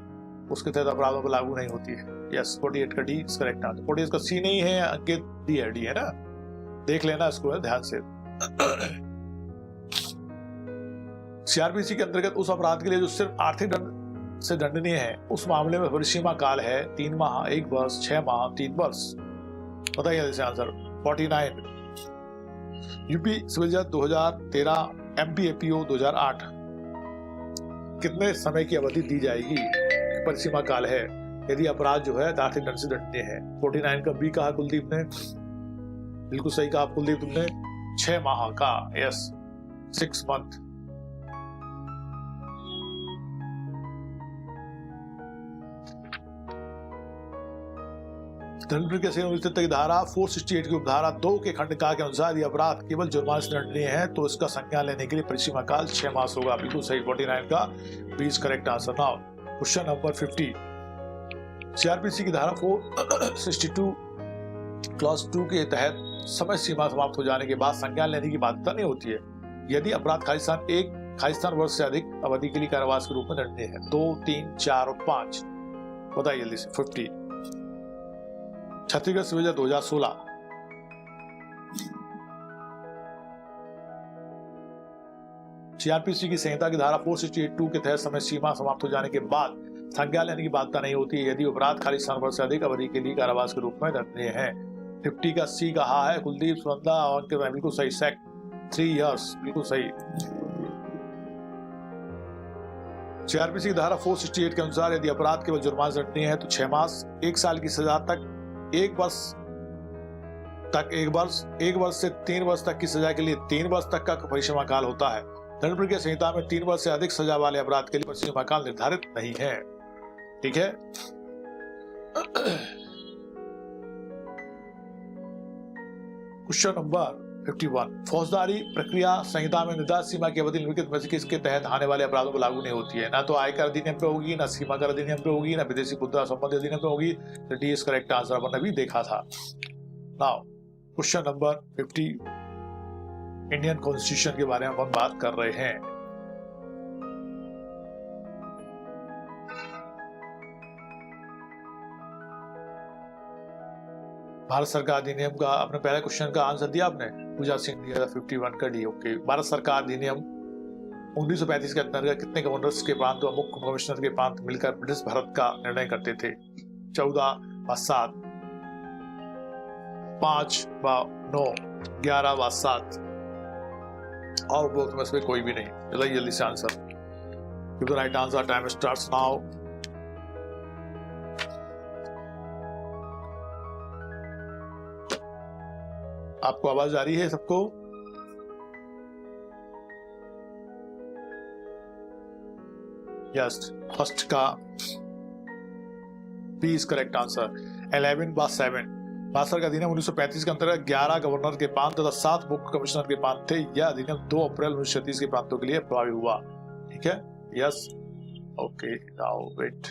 उसके तहत अपराधों पर लागू नहीं होती है। यस 48 का डी इज करेक्ट आंसर। 48 का सी नहीं है, अंकित डी है ना, देख लेना इसको ध्यान से। सीआरपीसी के अंतर्गत उस अपराध के लिए जो सिर्फ आर्थिक दंड से दंडनीय है, उस मामले में परिसीमा काल है 3 माह, 1 वर्ष, 6 माह, 3 वर्ष। बताइए जैसे आंसर 49। यूपी सिविल जज 2013, एमपी एपीओ 2008 कितने समय की अवधि दी जाएगी? परिसीमा काल है यदि अपराध जो है आर्थिक दंड से दंडनीय है। 49 का बी कहा कुलदीप ने, बिल्कुल सही कहा कुलदीप तुमने। 6 माह का, यस 6 मंथ। दंड प्रक्रिया की धारा 468 की उपधारा 2 के खंड का के अनुसार यदि अपराध केवल जुर्माने से दंडनीय है तो इसका संज्ञान लेने के लिए परिसीमा काल 6 मास होगा। बिल्कुल सही 49 का B is correct answer. Now question number 50। CrPC की धारा 462 क्लॉज 2 के तहत समय सीमा समाप्त हो जाने के बाद संज्ञान लेने की बाध्यता नहीं होती है यदि अपराध खालिस्तान वर्ष से अधिक अवधि के लिए कारावास के रूप में दंडनीय है। 2, 3, 4 और 5 बताइए जल्दी से। 50 छत्तीसगढ़ सिविल जज 2016। सीआरपीसी की संहिता की धारा 468(2) के तहत समय सीमा समाप्त हो जाने के बाद संज्ञान लेने की बाध्यता नहीं होती है यदि अपराध खालिस्तान वर्ष से अधिक अवधि के लिए कारावास के रूप में दंडनीय है। 50 का सी कहा है कुलदीप सुनंदा और बिल्कुल सही। सेक 3 इयर्स बिल्कुल सही। सीआरपीसी की धारा 468 के अनुसार यदि अपराध केवल जुर्माने से दंडनीय है तो 6 मास, 1 साल की सजा तक, 1 वर्ष से 3 वर्ष तक की सजा के लिए 3 वर्ष तक का परिसीमा काल होता है। दंड प्रक्रिया संहिता में 3 वर्ष से अधिक सजा वाले अपराध के लिए परिसीमा काल निर्धारित नहीं है। ठीक है। Question number 51। फौजदारी प्रक्रिया संहिता में निर्धारित सीमा की अवधि निम्नलिखित में से किसके तहत आने वाले अपराधों पर लागू नहीं होती है? ना तो आयकर अधिनियम पे होगी, ना सीमा कर अधिनियम पे होगी, ना विदेशी मुद्रा संबंधी अधिनियम पे होगी। तो डी इज करेक्ट आंसर, अपन अभी देखा था। Now question number 50। Indian constitution के बारे में हम बात कर रहे हैं। भारत सरकार अधिनियम का अपने पहले क्वेश्चन का आंसर दिया आपने, पूजा सिंह दिया था 51 का डी। ओके। भारत सरकार अधिनियम 1935 के अंतर्गत कितने गवर्नर्स के प्रांत व मुख्य कमिश्नर के प्रांत मिलकर ब्रिटिश भारत का निर्णय करते थे? 14 व 7, 5 व 9, 11 व 7 और उपरोक्त में से कोई भी नहीं। जल्दी से answer. Give the right answer. Time starts now. आपको आवाज आ रही है सबको? यस फर्स्ट का बी इज करेक्ट आंसर। 11 व 7। भारत सरकार अधिनियम 1935 के अंतर्गत 11 गवर्नर के प्रांत तथा 7 मुख्य कमिश्नर के प्रांत थे। यह अधिनियम 2 अप्रैल 1936 के प्रांतों के लिए प्रभावी हुआ। ठीक है। Yes okay. Now wait.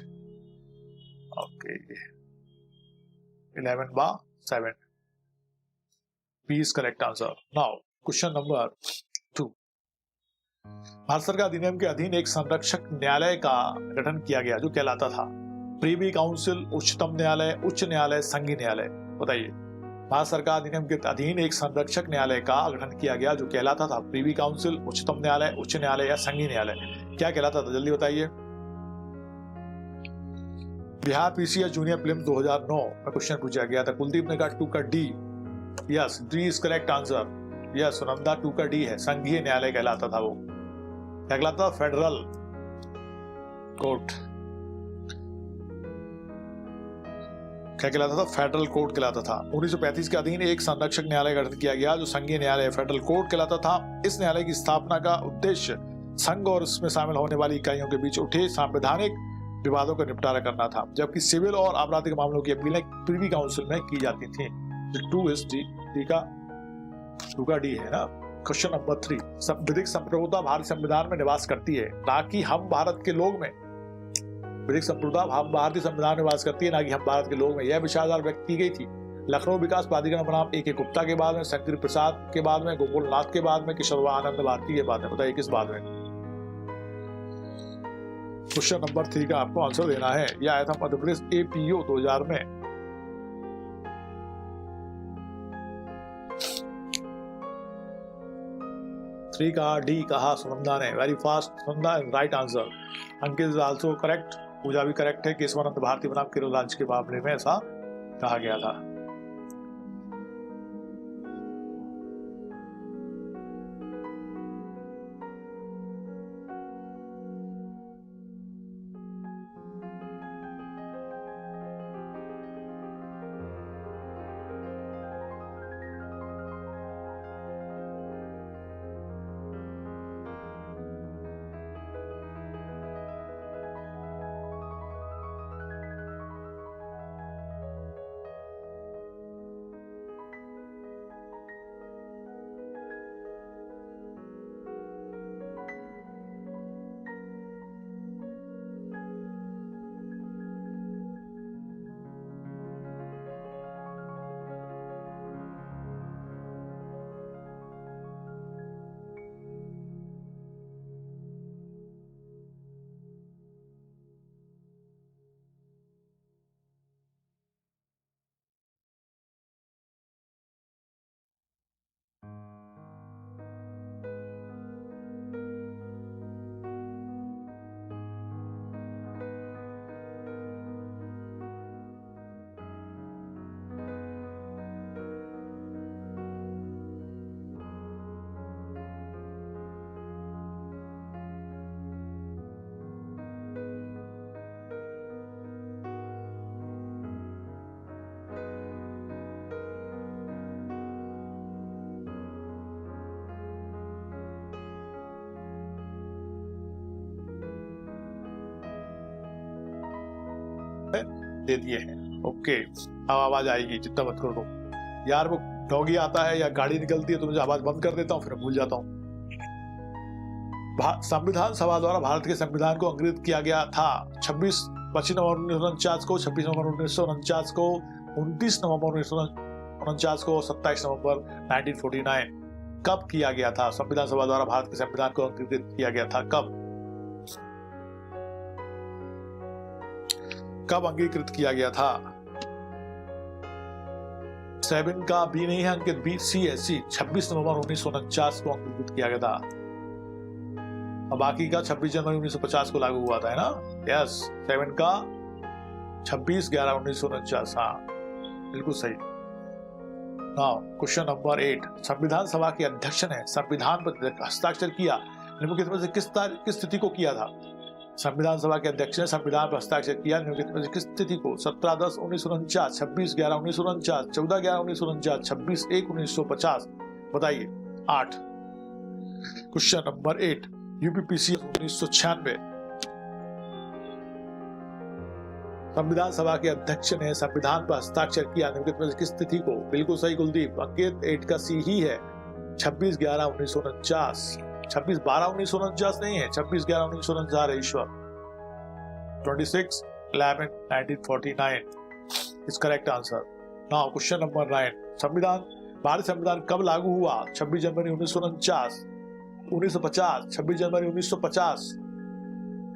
Okay 11 व 7 B is correct answer. Now question number 2। Bharat सरकार अधिनियम के अधीन एक संरक्षक न्यायालय का गठन किया गया जो कहलाता था प्रीवी काउंसिल, उच्चतम न्यायालय, उच्च न्यायालय, संघीय न्यायालय। बताइए भारत सरकार अधिनियम के अधीन एक संरक्षक न्यायालय का गठन किया गया जो कहलाता था प्रीवी काउंसिल, उच्चतम न्यायालय, उच्च न्यायालय या संघीय न्यायालय। क्या कहलाता था, जल्दी बताइए। बिहार पीसी या जूनियर प्रीलिम्स 2009 में क्वेश्चन पूछा गया था। कुलदीप ने कहा 2 का D, yes, D is correct answer. Yes, Sunanda 2 का डी है, संघीय न्यायालय कहलाता था वो। क्या कहलाता था, फेडरल कोर्ट। क्या कहलाता था, फेडरल कोर्ट कहलाता था। 1935 के अधीन एक संरक्षक न्यायालय गठन किया गया जो संघीय न्यायालय फेडरल कोर्ट कहलाता था। इस न्यायालय की स्थापना का उद्देश्य संघ और इसमें शामिल होने वाली इकाइयों के बीच उठे संवैधानिक विवादों का निपटारा करना था, जबकि सिविल और आपराधिक मामलों की अपीलें प्रीवी काउंसिल में की जाती थी। 2 इज डी, डी का 2 का डी है ना। क्वेश्चन नंबर 3, विधिक संप्रभुता भारतीय संविधान में निवास करती है, ना कि हम भारत के लोग में। विधिक संप्रभुता हम भारतीय संविधान में निवास करती है, ना कि हम भारत के लोग में। यह विचारधारा व्यक्त की गई थी लखनऊ विकास प्राधिकरण बनाम A.K. गुप्ता के बाद में, शंकर प्रसाद के बाद में, गोकुल नाथ के बाद में, किशोरानंद भारती के बाद में। बताइए किस बाद में। क्वेश्चन नंबर 3 का आपको आंसर देना है। यह आया था मध्य प्रदेश APO 2000 में। थ्री का डी कहा सुनंदा ने, very fast Sunanda, right answer. Ankit is also correct, Pooja भी करेक्ट है। केशवानंद भारती बनाम केरल राज्य के मामले में ऐसा कहा गया था। दे दिए हैं। ओके, अब आवाज आएगी, चिंता मत करो यार। वो डॉगी आता है या गाड़ी निकलती है तो मुझे आवाज बंद कर देता हूँ, फिर भूल जाता हूँ। संविधान सभा द्वारा भारत के संविधान को अंग्रेजित किया गया था 25 नवंबर 1949 को, 26 नवंबर 1949 को, 29 नवंबर 1949 को, 27 नवंबर 1949। कब किया गया था संविधान सभा द्वारा भारत के संविधान को अंग्रेजित किया गया था? कब अंगीकृत किया गया था? 7 का बी नहीं है अंकित, बी सी है, सी। 26 नवंबर 1949 को अंगीकृत किया गया था और बाकी का 26 जनवरी 1950 को लागू हुआ था, है ना? यस, 7 का 26/11/1949। हाँ, बिल्कुल सही। क्वेश्चन नंबर 8, संविधान सभा के अध्यक्ष ने संविधान पर हस्ताक्षर किया, निम्नलिखित में से किस स्थिति को किया था? संविधान सभा के अध्यक्ष ने संविधान पर हस्ताक्षर किया, निम्नलिखित में से किस तिथि को? 17/10/1949, 26/11/1949, 14/11/1949, 26/1/1950। बताइए। 8। Question number 8, UPPC 1996। संविधान सभा के अध्यक्ष ने संविधान पर हस्ताक्षर किया, निम्नलिखित में से किस तिथि को? बिल्कुल सही कुलदीप, अंकित 8 का सी ही है, 26/11/1949। 26/12/1949 नहीं है, 26/11/1949 है ईश्वर। 26/11/1949 is correct answer. Now question number 9, भारतीय संविधान कब लागू हुआ? 26 जनवरी 1949, 1950, 26 जनवरी 1950,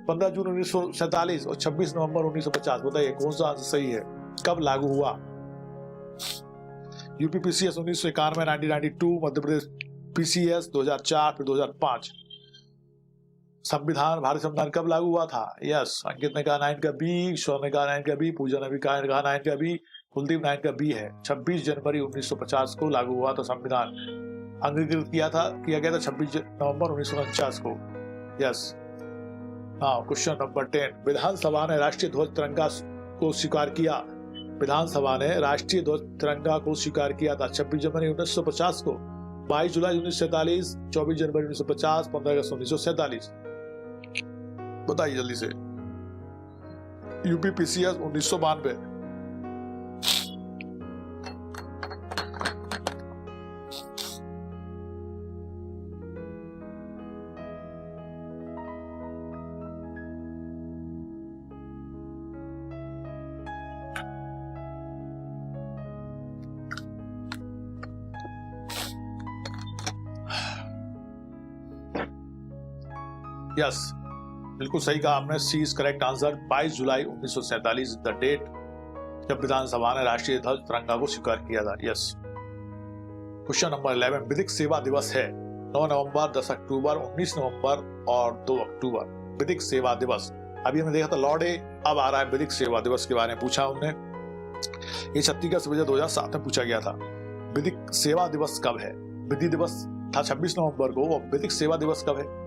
15 जून 1947 और 26 नवंबर 1950। बताइए कौन सा आंसर सही है? कब लागू हुआ? UP PCS 1991 1992, Madhya Pradesh PCS 2004 फिर 2005। संविधान, भारतीय संविधान कब लागू हुआ था? यस, अंकित ने कहा 9 का बी, ईश्वर ने कहा 9 का बी, पूजा ने भी कहा 9 का बी, कुलदीप 9 का बी है। 26 जनवरी 1950 को लागू हुआ था संविधान, अंगीकृत किया गया था 26 नवंबर 1949 को। यस। हाँ, क्वेश्चन नंबर 10, विधानसभा ने राष्ट्रीय ध्वज तिरंगा को स्वीकार किया। विधानसभा ने राष्ट्रीय ध्वज तिरंगा को स्वीकार किया था 26 जनवरी 1950 को, 22 जुलाई 1947, 24 जनवरी 1950, 15 अगस्त 1947। बताइए जल्दी से। UP PCS 1992। यस, बिल्कुल सही कहा आपने, सी इज करेक्ट आंसर। 22 जुलाई 1947 द डेट जब विधानसभा ने राष्ट्रीय ध्वज तिरंगा को स्वीकार किया था। यस। क्वेश्चन नंबर 11, विधिक सेवा दिवस है 9 नवंबर, 10 अक्टूबर, 19 नवंबर और 2 अक्टूबर। विधिक सेवा दिवस, अभी हमने देखा था लॉ डे, अब आ रहा है विधिक सेवा दिवस के बारे में पूछा हमने। ये 36 2007 में पूछा गया था। विधिक सेवा दिवस कब है? विधि दिवस था 26 नवंबर को, और विधिक सेवा दिवस कब है?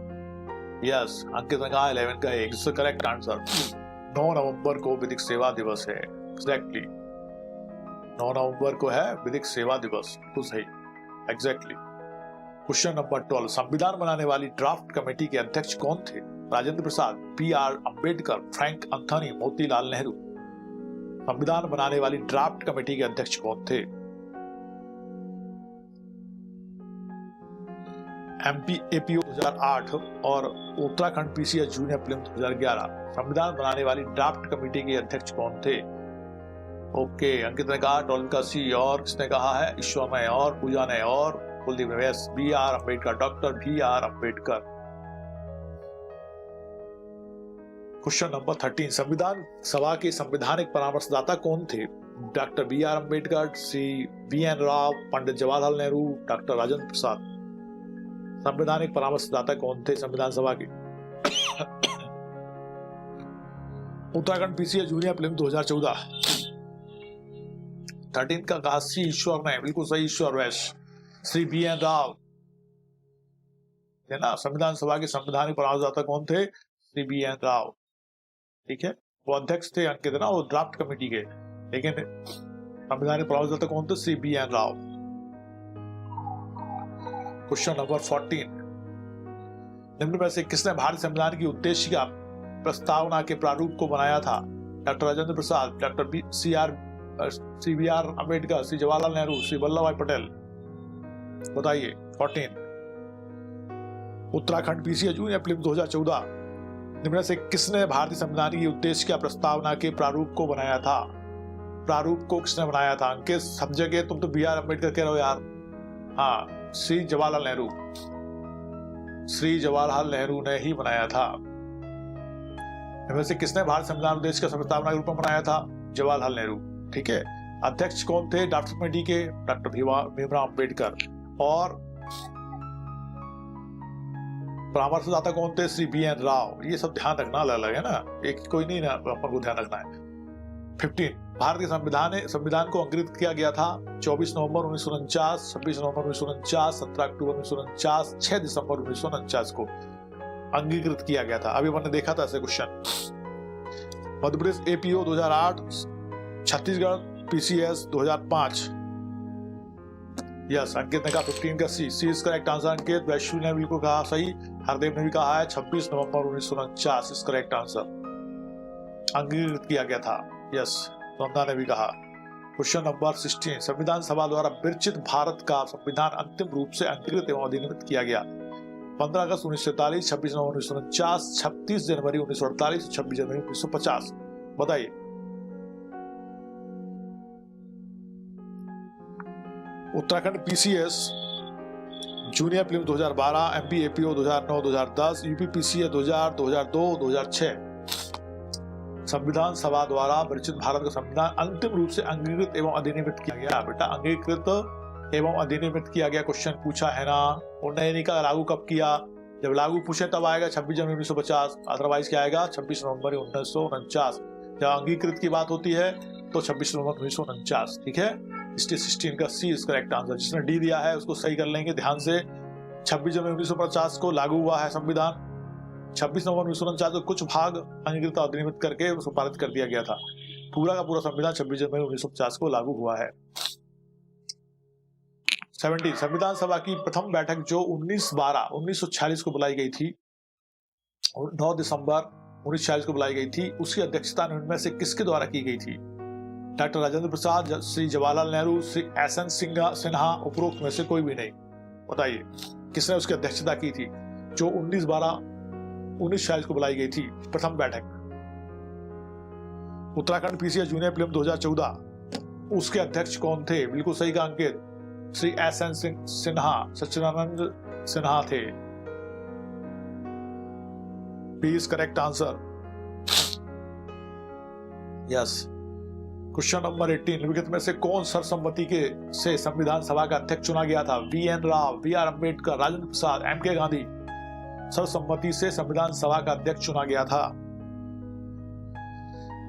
यस, अंकित ने कहा 11 का 1, इसका करेक्ट आंसर 9 नवंबर को विधिक सेवा दिवस है। एग्जैक्टली 9 नवंबर को है विधिक सेवा दिवस, बिल्कुल सही, एग्जैक्टली। क्वेश्चन नंबर 12, संविधान बनाने वाली ड्राफ्ट कमेटी के अध्यक्ष कौन थे? राजेंद्र प्रसाद, पी.आर. अंबेडकर, फ्रैंक अंथोनी, मोतीलाल नेहरू। संविधान बनाने वाली ड्राफ्ट कमेटी के अध्यक्ष कौन थे? एमपी एपीओ 2008 और उत्तराखंड पीसीएस जूनियर प्रीलिम्स 2011। संविधान बनाने वाली ड्राफ्ट कमेटी के अध्यक्ष कौन थे? ओके, अंकित ने कहा 12 का सी, और किसने कहा है? ईश्वर ने, और पूजा ने, और कुलदीप ने। Yes, B R. Ambedkar, doctor B R. Ambedkar. Question number 13, संविधान सभा के संवैधानिक परामर्शदाता कौन थे? Doctor B R. Ambedkar, Shri V N. Rao, Pandit Jawaharlal Nehru, doctor Rajendra Prasad. संवैधानिक परामर्शदाता कौन थे संविधान सभा के? Uttarakhand PCS junior prelims 2014। 13 का कहा सी, ईश्वर ने, बिल्कुल सही, ईश्वर वैश्य, श्री बी.एन. राव है ना। संविधान सभा के संवैधानिक परामर्शदाता कौन थे? श्री बी.एन. राव, ठीक है। वो अध्यक्ष थे अंकित ना, वो ड्राफ्ट कमेटी के, लेकिन संवैधानिक परामर्शदाता कौन थे? Shri BN. Rao. Question number 14, निम्न में से किसने भारतीय संविधान की उद्देश्य का प्रस्तावना के प्रारूप को बनाया था? Doctor Rajendra Prasad, doctor Shri B R. Ambedkar, Shri Jawaharlal Nehru, Shri Vallabh भाई पटेल। बताइए। 14, उत्तराखंड पीसीएस जूनियर प्रीलिम्स 2014, निम्न में से किसने भारतीय संविधान की उद्देश्य का प्रस्तावना के प्रारूप को बनाया था? प्रारूप को किसने बनाया था? अंकित सब जगह तुम तो बी.आर. अंबेडकर कह रहे हो यार। हाँ, श्री जवाहरलाल नेहरू, श्री जवाहरलाल नेहरू ने ही बनाया था। इनमें से किसने भारतीय संविधान उद्देश्य का प्रस्तावना के रूप में बनाया था? जवाहरलाल नेहरू, ठीक है। अध्यक्ष कौन थे ड्राफ्ट कमेटी के? डॉक्टर भीमराव अंबेडकर। और परामर्शदाता कौन थे? श्री बी.एन. राव। ये सब ध्यान रखना अलग है ना, एक कोई नहीं ना, अपन को ध्यान रखना है। 15, भारत के संविधान को अंकित किया गया था 24 नवंबर 1949, 26 नवंबर 1949, 17 अक्टूबर 1949, 6 दिसंबर 1949 को अंगीकृत किया गया था। अभी मैंने देखा था ऐसे question. Madhya Pradesh APO 2008, Chhattisgarh PCS 2005। Yes, अंकित ने कहा 15 का सी, सी इज करेक्ट आंसर। अंकित, वैश्वी ने बिल्कुल कहा सही, हरदेव ने भी कहा है 26 नवंबर 1949 इज करेक्ट आंसर, अंगीकृत किया गया था। यस, नंदा ने भी कहा। क्वेश्चन नंबर 16, संविधान सभा द्वारा विरचित भारत का संविधान अंतिम रूप से अंगीकृत एवं अधिनियमित किया गया 15 अगस्त 1947, 26 नवंबर 1949, 36 जनवरी 1948, 26 जनवरी 1950। बताइए। Uttarakhand PCS junior prelims 2012, MP APO 2009 2010, UP PCS 2000 2002 2006। संविधान सभा द्वारा विरचित भारत का संविधान अंतिम रूप से अंगीकृत एवं अधिनियमित किया गया? बेटा अंगीकृत एवं अधिनियमित किया गया क्वेश्चन पूछा है ना। उन्नयन का लागू कब किया? जब लागू पूछे तब आएगा 26 जनवरी 1950, अदरवाइज क्या आएगा 26 नवंबर 1949। जब अंगीकृत की बात होती है तो 26 नवंबर 1949। ठीक है, 16 का सी इज करेक्ट आंसर। जिसने डी दिया है उसको सही कर लेंगे ध्यान से। 26 जनवरी 1950 को लागू हुआ है संविधान। 26 नवंबर 1949 को कुछ भाग अंगीकृत और अधिनियमित करके उसको पारित कर दिया गया था। पूरा का पूरा संविधान 26 जनवरी 1950 को लागू हुआ है। 70 संविधान सभा की प्रथम बैठक जो 19/12/1946 को बुलाई गई थी, 9 दिसंबर 1946 को बुलाई गई थी, उसकी अध्यक्षता इनमें से किसके द्वारा की गई थी? डॉक्टर राजेंद्र प्रसाद, श्री जवाहरलाल नेहरू, श्री एसएन सिन्हा, उपरोक्त में से कोई भी नहीं। बताइए किसने उसकी अध्यक्षता की थी जो 19/12/1946 को बुलाई गई थी प्रथम बैठक? उत्तराखंड पीसीएस जूनियर प्रीलिम 2014, उसके अध्यक्ष कौन थे? बिल्कुल सही का अंकित, श्री एसएन सिन्हा, सच्चिदानंद सिन्हा थे। B is correct answer. Yes. Question number 18, निम्नलिखित में से कौन सर्वसम्मति से संविधान सभा का अध्यक्ष चुना गया था? VN Rao, B R Ambedkar, Rajendra Prasad, MK Gandhi. सर्वसम्मति से संविधान सभा का अध्यक्ष चुना गया था।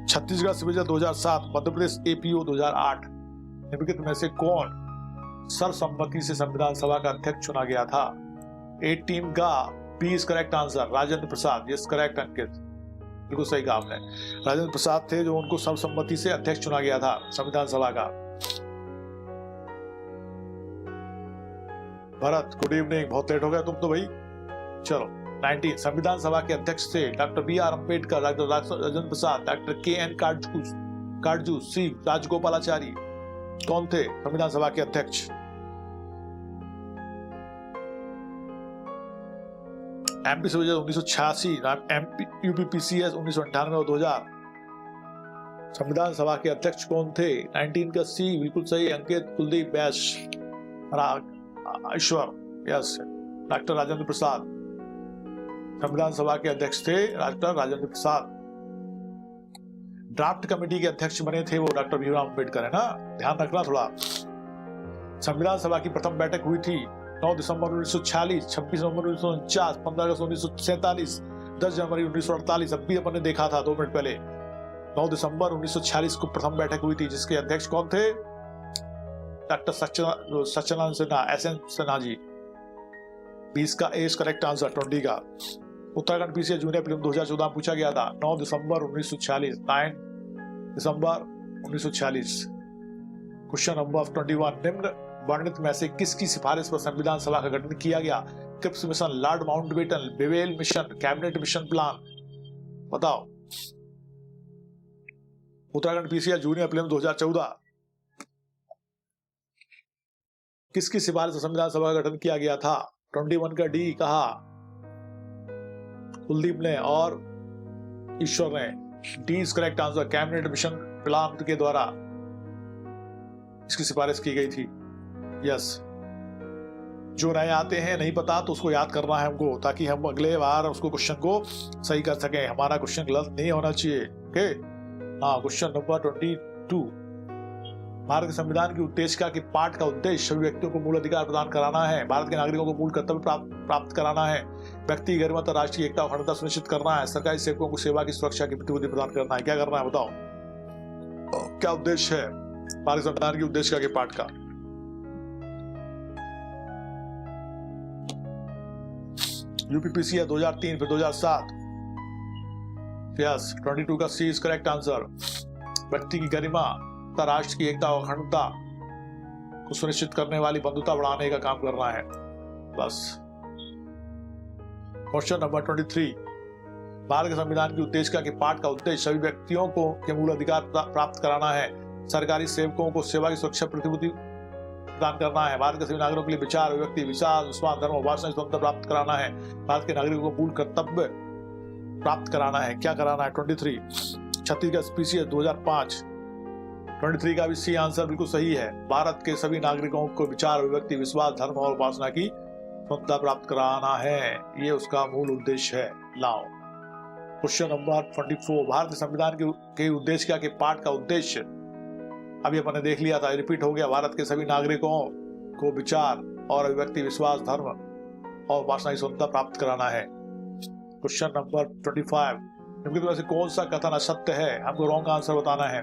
छत्तीसगढ़ सिविल 2007, मध्य प्रदेश एपीओ 2008, निम्नलिखित में से कौन सर्वसम्मति से संविधान सभा का अध्यक्ष चुना गया था? 18 का B is correct answer, Rajendra Prasad. Yes correct Ankit, बिल्कुल सही कहा आपने। राजेंद्र प्रसाद थे जो उनको सर्वसम्मति से अध्यक्ष चुना गया था संविधान सभा का। भरत गुड इवनिंग, बहुत लेट हो गया तुम तो भाई। चलो 19 संविधान सभा के अध्यक्ष थे doctor B R Ambedkar, doctor Rajendra Prasad, doctor K N. Katju, C Rajagopalachari. कौन थे संविधान सभा के अध्यक्ष? एमपी सिविल 1986, यूपीपीसीएस 1998 और 2000। संविधान सभा के अध्यक्ष कौन थे? 19 का सी बिल्कुल सही अंकित, कुलदीप वैश्य, ईश्वर। यस, डॉक्टर राजेंद्र प्रसाद संविधान सभा के अध्यक्ष थे, डॉक्टर राजेंद्र प्रसाद। ड्राफ्ट कमेटी के अध्यक्ष बने थे वो डॉक्टर भीमराव अम्बेडकर, है ना, ध्यान रखना थोड़ा। संविधान सभा की प्रथम बैठक हुई थी 9 दिसंबर 1946, 26 नवंबर 1949, 15 अगस्त 1947, 10 जनवरी 1948। अब भी अपन ने देखा था 2 मिनट पहले। 9 दिसंबर 1946 को प्रथम बैठक हुई थी, जिसके अध्यक्ष कौन थे? डॉक्टर सच्चिदानंद सिन्हा, एसएन सिन्हा जी। 20 का ए करेक्ट आंसर, 20 का। उत्तराखंड पीसीएस जूनियर प्रीलिम 2014 पूछा गया था 9 दिसंबर 1946, 9 दिसंबर 1946। क्वेश्चन नंबर 21, निम्न वर्णित में से किसकी सिफारिश पर संविधान सभा का गठन किया गया? Cripps mission, Lord Mountbatten, Wavell mission, cabinet mission plan. बताओ। उत्तराखंड पीसीएस जूनियर प्रीलिम 2014, किसकी सिफारिश पर संविधान सभा का गठन किया गया था? 21 का डी कहा, कुलदीप ने और ईश्वर ने। D is correct answer, cabinet mission plan के द्वारा इसकी सिफारिश की गई थी। यस, जो नए आते हैं नहीं पता तो उसको याद करना है हमको, ताकि हम अगले बार उसको क्वेश्चन को सही कर सकें। हमारा क्वेश्चन गलत नहीं होना चाहिए। ओके, हाँ। क्वेश्चन नंबर 22, भारत के संविधान की उत्तेजिका के पाठ का उद्देश्य सभी व्यक्तियों को मूल अधिकार प्रदान कराना है, भारत के नागरिकों को मूल कर्तव्य प्राप्त कराना है, व्यक्ति की गरिमा, राष्ट्रीय एकता और अखंडता सुनिश्चित करना है, सरकारी सेवकों को सेवा की सुरक्षा की प्रतिबद्धता प्रदान करना है। क्या करना है बताओ, क्या उद्देश्य है भारत संविधान की उत्तेजिका के पाठ का? यूपीपीसीएस 2003 फिर 2007। यस, 22 का सी इज करेक्ट आंसर। व्यक्ति की गरिमा, राष्ट्र की एकता और अखंडता को सुनिश्चित करने वाली बंधुता बढ़ाने का काम करना है, बस। क्वेश्चन नंबर 23, भारत के संविधान की उत्तेजिका के पाठ का उद्देश्य सभी व्यक्तियों को के मूल अधिकार प्राप्त कराना है, सरकारी सेवकों को सेवा की सुरक्षा प्रतिबद्धता प्रदान करना है, भारत के सभी नागरिकों के लिए विचार, अभिव्यक्ति, विश्वास, विश्वास, धर्म, उपासना स्वतंत्रता प्राप्त कराना है, भारत के नागरिकों को मूल कर्तव्य प्राप्त कराना है। क्या कराना है? 23 छत्तीसगढ़ पीसीएस 2005। 23 का भी सी आंसर बिल्कुल सही है। भारत के सभी नागरिकों को विचार, अभिव्यक्ति, विश्वास, धर्म और उपासना की स्वतंत्रता प्राप्त कराना है, ये उसका मूल उद्देश्य है। लाओ क्वेश्चन नंबर 24, भारतीय संविधान के उद्देश्य क्या के पाठ का उद्देश्य अभी अपन ने देख लिया था, रिपीट हो गया। भारत के सभी नागरिकों को विचार और अभिव्यक्ति, विश्वास, धर्म और भाषा की स्वतंत्रता प्राप्त कराना है। क्वेश्चन नंबर 25, निम्नलिखित में से कौन सा कथन असत्य है, हमको रॉन्ग का आंसर बताना है।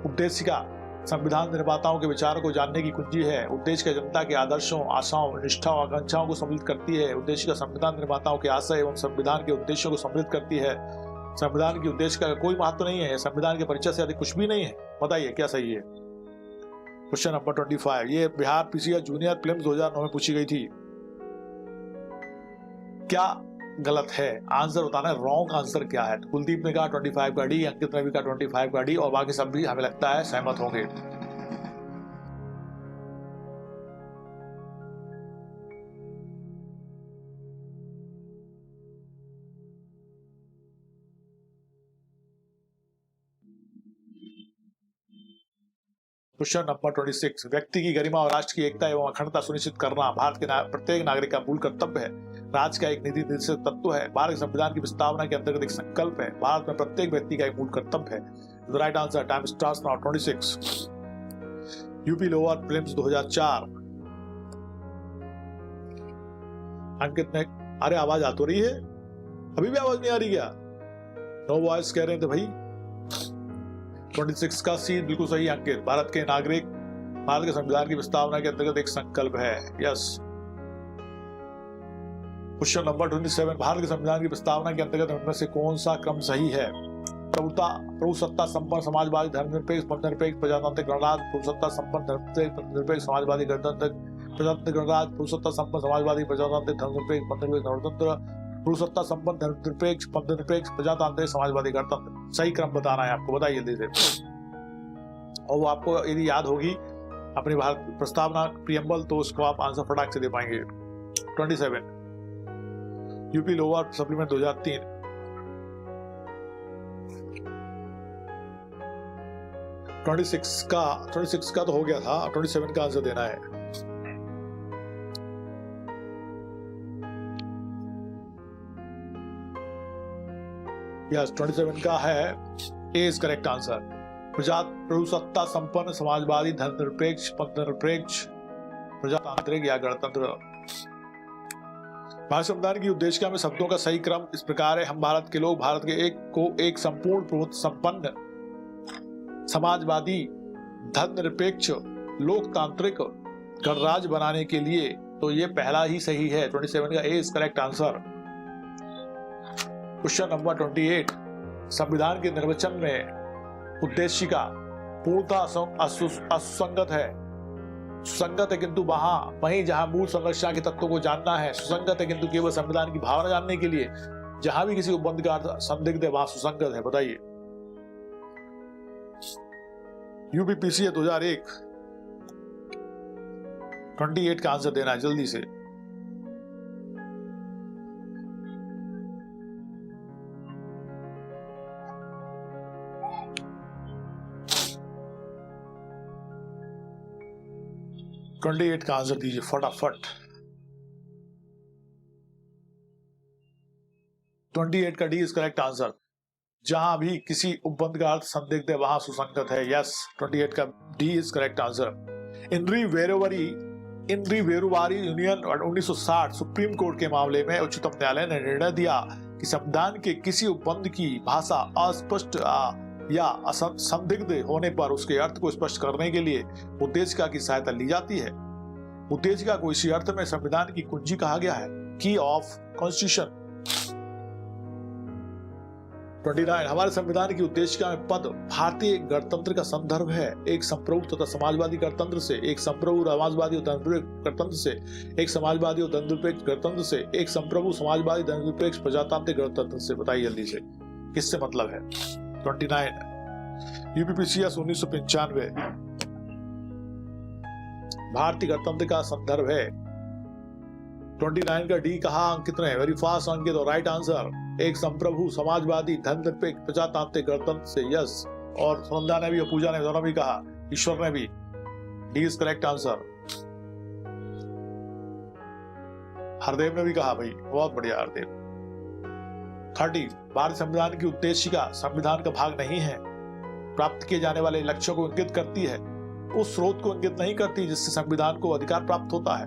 उद्देश्य का संविधान निर्माताओं के विचारों को जानने की कुंजी है। उद्देश्य का जनता के आदर्शों, आशाओं, निष्ठा और आकांक्षाओं को सम्मिलित करती है। उद्देश्य का संविधान निर्माताओं के आशय एवं संविधान के उद्देश्यों को सम्मिलित करती है। संविधान के उद्देश्य का कोई महत्व नहीं है, संविधान के परिचय से अधिक कुछ भी नहीं है। बताइए क्या सही है। क्वेश्चन नंबर 25, ये बिहार पीसीएस जूनियर प्रीलिम्स 2009 में पूछी गई थी, क्या गलत है, आंसर बताना है। रॉन्ग आंसर क्या है। कुलदीप ने कहा 25 का डी, अंकित ने भी कहा 25 का डी, और बाकी सब भी हमें लगता है सहमत होंगे। क्वेश्चन नंबर 26, व्यक्ति की गरिमा और राष्ट्र की एकता एवं अखंडता सुनिश्चित करना भारत के प्रत्येक नागरिक का मूल कर्तव्य है। राज्य का एक नीति निर्देशक तत्व है। भारत के संविधान की प्रस्तावना के अंतर्गत एक संकल्प है। भारत में प्रत्येक व्यक्ति का एक मूल कर्तव्य है। Right answer, time starts now. 26, UP lower prelims 2004, अंकित ने, अरे आवाज आ तो रही है, अभी भी आवाज नहीं आ रही क्या? नो वॉइस कह रहे थे भाई। 26 का सी बिल्कुल सही अंकित, भारत के नागरिक भारत के संविधान की प्रस्तावना के अंतर्गत एक संकल्प है। यस। क्वेश्चन नंबर 27, भारत के संविधान की प्रस्तावना के अंतर्गत उनमें से कौन सा क्रम सही है। प्रभुसत्ता संपन्न समाजवादी धर्मनिरपेक्ष धर्मनिरपेक्ष प्रजातांत्रिक गणराज्य, प्रभुसत्ता संपन्न धर्मनिरपेक्ष समाजवादी गणतंत्र प्रजातांत्रिक गणराज्य, प्रभुसत्ता संपन्न समाजवादी प्रजातांत्रिक धर्मनिरपेक्ष धर्मनिरपेक्ष गणतंत्र, प्रभुसत्ता संपन्न धर्मनिरपेक्ष पंथनिरपेक्ष प्रजातांत्रिक समाजवादी गणतंत्र। सही क्रम बताना है आपको, बताइए जल्दी से। और वो आपको यदि याद होगी अपनी भारत प्रस्तावना प्रियम्बल, तो उसको आप आंसर फटाक से दे पाएंगे। 27, UP lower supplement 2003, twenty six का तो हो गया था, 27 का आंसर देना है। यस, 27 का है ए इज करेक्ट आंसर। प्रभुसत्ता संपन्न समाजवादी धर्मनिरपेक्ष पंथनिरपेक्ष प्रजातांत्रिक या गणतंत्र। भारत संविधान की उद्देशिका में शब्दों का सही क्रम इस प्रकार है। हम भारत के लोग भारत के एक संपूर्ण प्रभुत्व संपन्न समाजवादी धर्मनिरपेक्ष लोकतांत्रिक गणराज्य बनाने के लिए, तो ये पहला ही सही है। 27 का A is correct answer. Question number 28, संविधान के निर्वचन में उद्देशिका पूर्णतः असुसंगत है। सुसंगत है किंतु वहीं जहां मूल संरचना के तत्वों को जानना है। सुसंगत है किंतु केवल संविधान की भावना जानने के लिए। जहां भी किसी उपबंध का अर्थ संदिग्ध है वहां सुसंगत है। बताइए। यूपीपीसी 2001, 28 का आंसर देना है जल्दी से। ट्वेंटी 28 का आंसर दीजिए फटाफट। 28 का डी इज करेक्ट आंसर। जहां भी किसी उपबंध का अर्थ संदिग्ध है वहां सुसंगत है। यस, 28 का D is correct answer. In re वेरुवारी यूनियन 1960 सुप्रीम कोर्ट के मामले में उच्चतम न्यायालय ने निर्णय दिया कि संविधान के किसी उपबंध की भाषा अस्पष्ट या संदिग्ध होने पर उसके अर्थ को स्पष्ट करने के लिए उद्देशिका की सहायता ली जाती है। उद्देशिका को इसी अर्थ में संविधान की कुंजी कहा गया है, की ऑफ कॉन्स्टिट्यूशन। 29, हमारे संविधान की उद्देशिका में पद भारतीय गणतंत्र का संदर्भ है। एक संप्रभु तथा समाजवादी गणतंत्र से, एक संप्रभु समाजवादी और धर्मनिरपेक्ष गणतंत्र से, एक समाजवादी और धर्मनिरपेक्ष गणतंत्र से, एक संप्रभु समाजवादी धर्मनिरपेक्ष प्रजातांत्रिक गणतंत्र से। बताइए जल्दी से किससे मतलब है। 29, यूपीपीसीएस 1995, भारतीय गणतंत्र का संदर्भ है। 29 का डी कहा अंकित ने, वेरी फास्ट अंकित, और राइट आंसर एक संप्रभु समाजवादी धर्मनिरपेक्ष प्रजातांत्रिक गणतंत्र से। यस, और सुनंदा ने भी और पूजा ने दोनों भी कहा, ईश्वर ने भी। D is correct answer. Hardev ने भी कहा भाई, बहुत बढ़िया हरदेव। 30 भारतीय संविधान की उद्देशिका संविधान का भाग नहीं है, प्राप्त किए जाने वाले लक्ष्यों को इंगित करती है, उस स्रोत को इंगित नहीं करती जिससे संविधान को अधिकार प्राप्त होता है,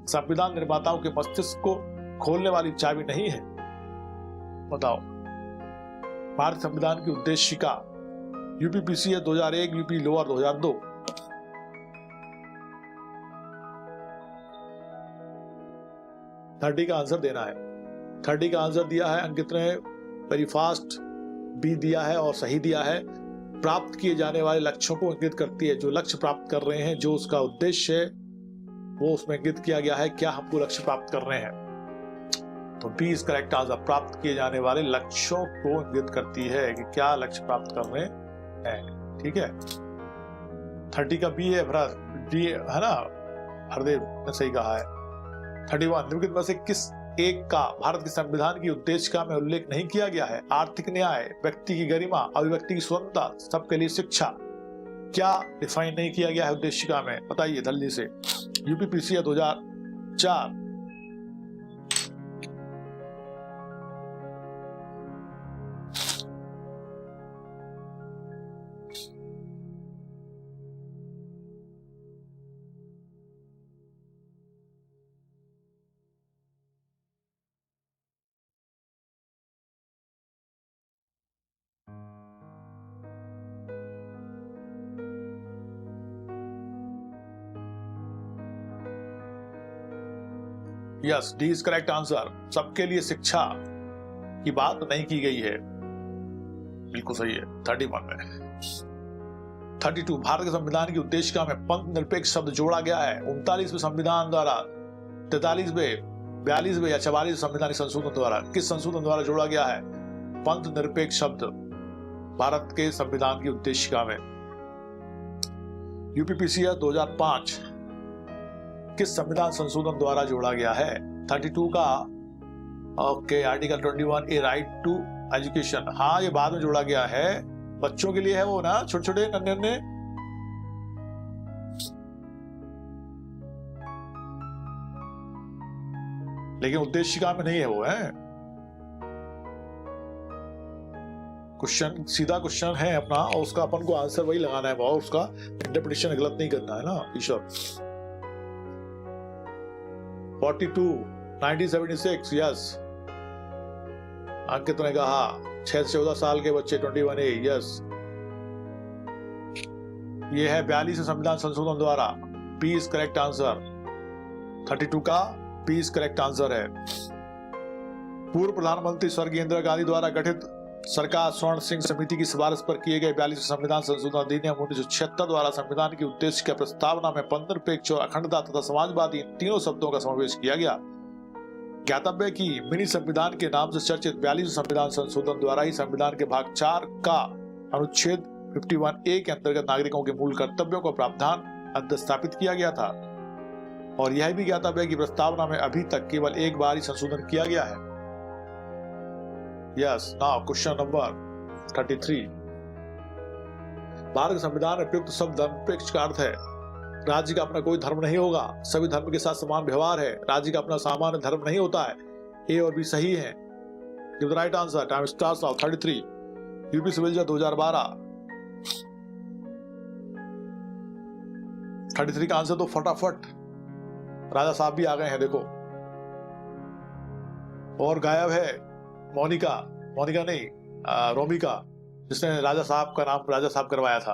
संविधान निर्माताओं के मस्तिष्क को खोलने वाली चाबी नहीं है। बताओ, भारतीय संविधान की उद्देशिका यूपीपीसी है 2001, यूपी लोअर 2002। थर्टी का आंसर देना है। 30 का आंसर दिया है अंकित ने वेरी फास्ट, बी दिया है और सही दिया है। प्राप्त किए जाने वाले लक्ष्यों को इंगित करती है, जो लक्ष्य प्राप्त कर रहे हैं, जो उसका उद्देश्य है वो उसमें इंगित किया गया है, क्या हमको लक्ष्य प्राप्त कर रहे हैं। तो बी इज करेक्ट आंसर, प्राप्त किए जाने वाले लक्ष्यों को इंगित करती है कि क्या लक्ष्य प्राप्त कर रहे हैं। ठीक है, 30 का बी है भरत, बी है ना, हरदेव ने सही कहा है। 31 निम्नलिखित में से किस एक का भारत के संविधान की उद्देशिका में उल्लेख नहीं किया गया है। आर्थिक न्याय, व्यक्ति की गरिमा, अभिव्यक्ति की स्वतंत्रता, सबके लिए शिक्षा, क्या डिफाइन नहीं किया गया है उद्देशिका में, बताइए जल्दी से। UPPC 2004। Yes, D is correct answer, सबके लिए शिक्षा की बात नहीं की गई है, बिल्कुल सही है। 31 में 32 भारत के संविधान की उद्देशिका में पंथ निरपेक्ष शब्द जोड़ा गया है। 39वें संविधान द्वारा, 43वें, 42वें या 44वें संविधानिक संशोधन द्वारा, किस संशोधन द्वारा जोड़ा गया है पंथ निरपेक्ष शब्द भारत के संविधान की उद्देशिका में। यूपीपीसी 2005 किस संविधान संशोधन द्वारा जोड़ा गया है। 32 का okay, article 21 A right to education, हाँ ये बाद में जोड़ा गया है, बच्चों के लिए है वो ना, छोटे छोटे नन्हे नन्हे। लेकिन उद्देशिका में नहीं है वो, है क्वेश्चन, सीधा क्वेश्चन है अपना और उसका अपन को आंसर वही लगाना है और उसका इंटरप्रिटेशन गलत नहीं करना है ना ईश्वर। 42 1976 यस, अंकित ने कहा 6 से 14 साल के बच्चे 21A यस। ये है 42 संविधान संशोधन द्वारा, बी इज करेक्ट आंसर। 32 का बी इज करेक्ट आंसर है। पूर्व प्रधानमंत्री स्वर्गीय इंदिरा गांधी द्वारा गठित सरकार स्वर्ण सिंह समिति की सिफारिश पर किए गए 42 संविधान संशोधन अधिनियम 1976 द्वारा संविधान की उद्देश्य की प्रस्तावना में पंथ निरपेक्ष और अखंडता तथा समाजवादी इन तीनों शब्दों का समावेश किया गया। ज्ञातव्य की मिनी संविधान के नाम से चर्चित 42 संविधान संशोधन द्वारा ही संविधान के भाग 4 का अनुच्छेद 51A के अंतर्गत नागरिकों के मूल कर्तव्यों का प्रावधान अंतस्थापित किया गया था और यह भी ज्ञातव्य की प्रस्तावना में अभी तक केवल एक बार ही संशोधन किया गया है। Yes, now question number 33. Bharat के संविधान में प्रयुक्त शब्द धर्मनिरपेक्ष का अर्थ है। राज्य का अपना कोई धर्म नहीं होगा, सभी धर्म के साथ समान व्यवहार है, राज्य का अपना सामान्य धर्म नहीं होता है। ए और बी सही है। Give the right answer. Time starts now. 33. UP civil जज 2012। 33 का आंसर तो फटाफट, राजा साहब भी आ गए हैं देखो, और गायब है मोनिका, मोनिका नहीं रोमिका, जिसने राजा साहब का नाम राजा साहब करवाया था।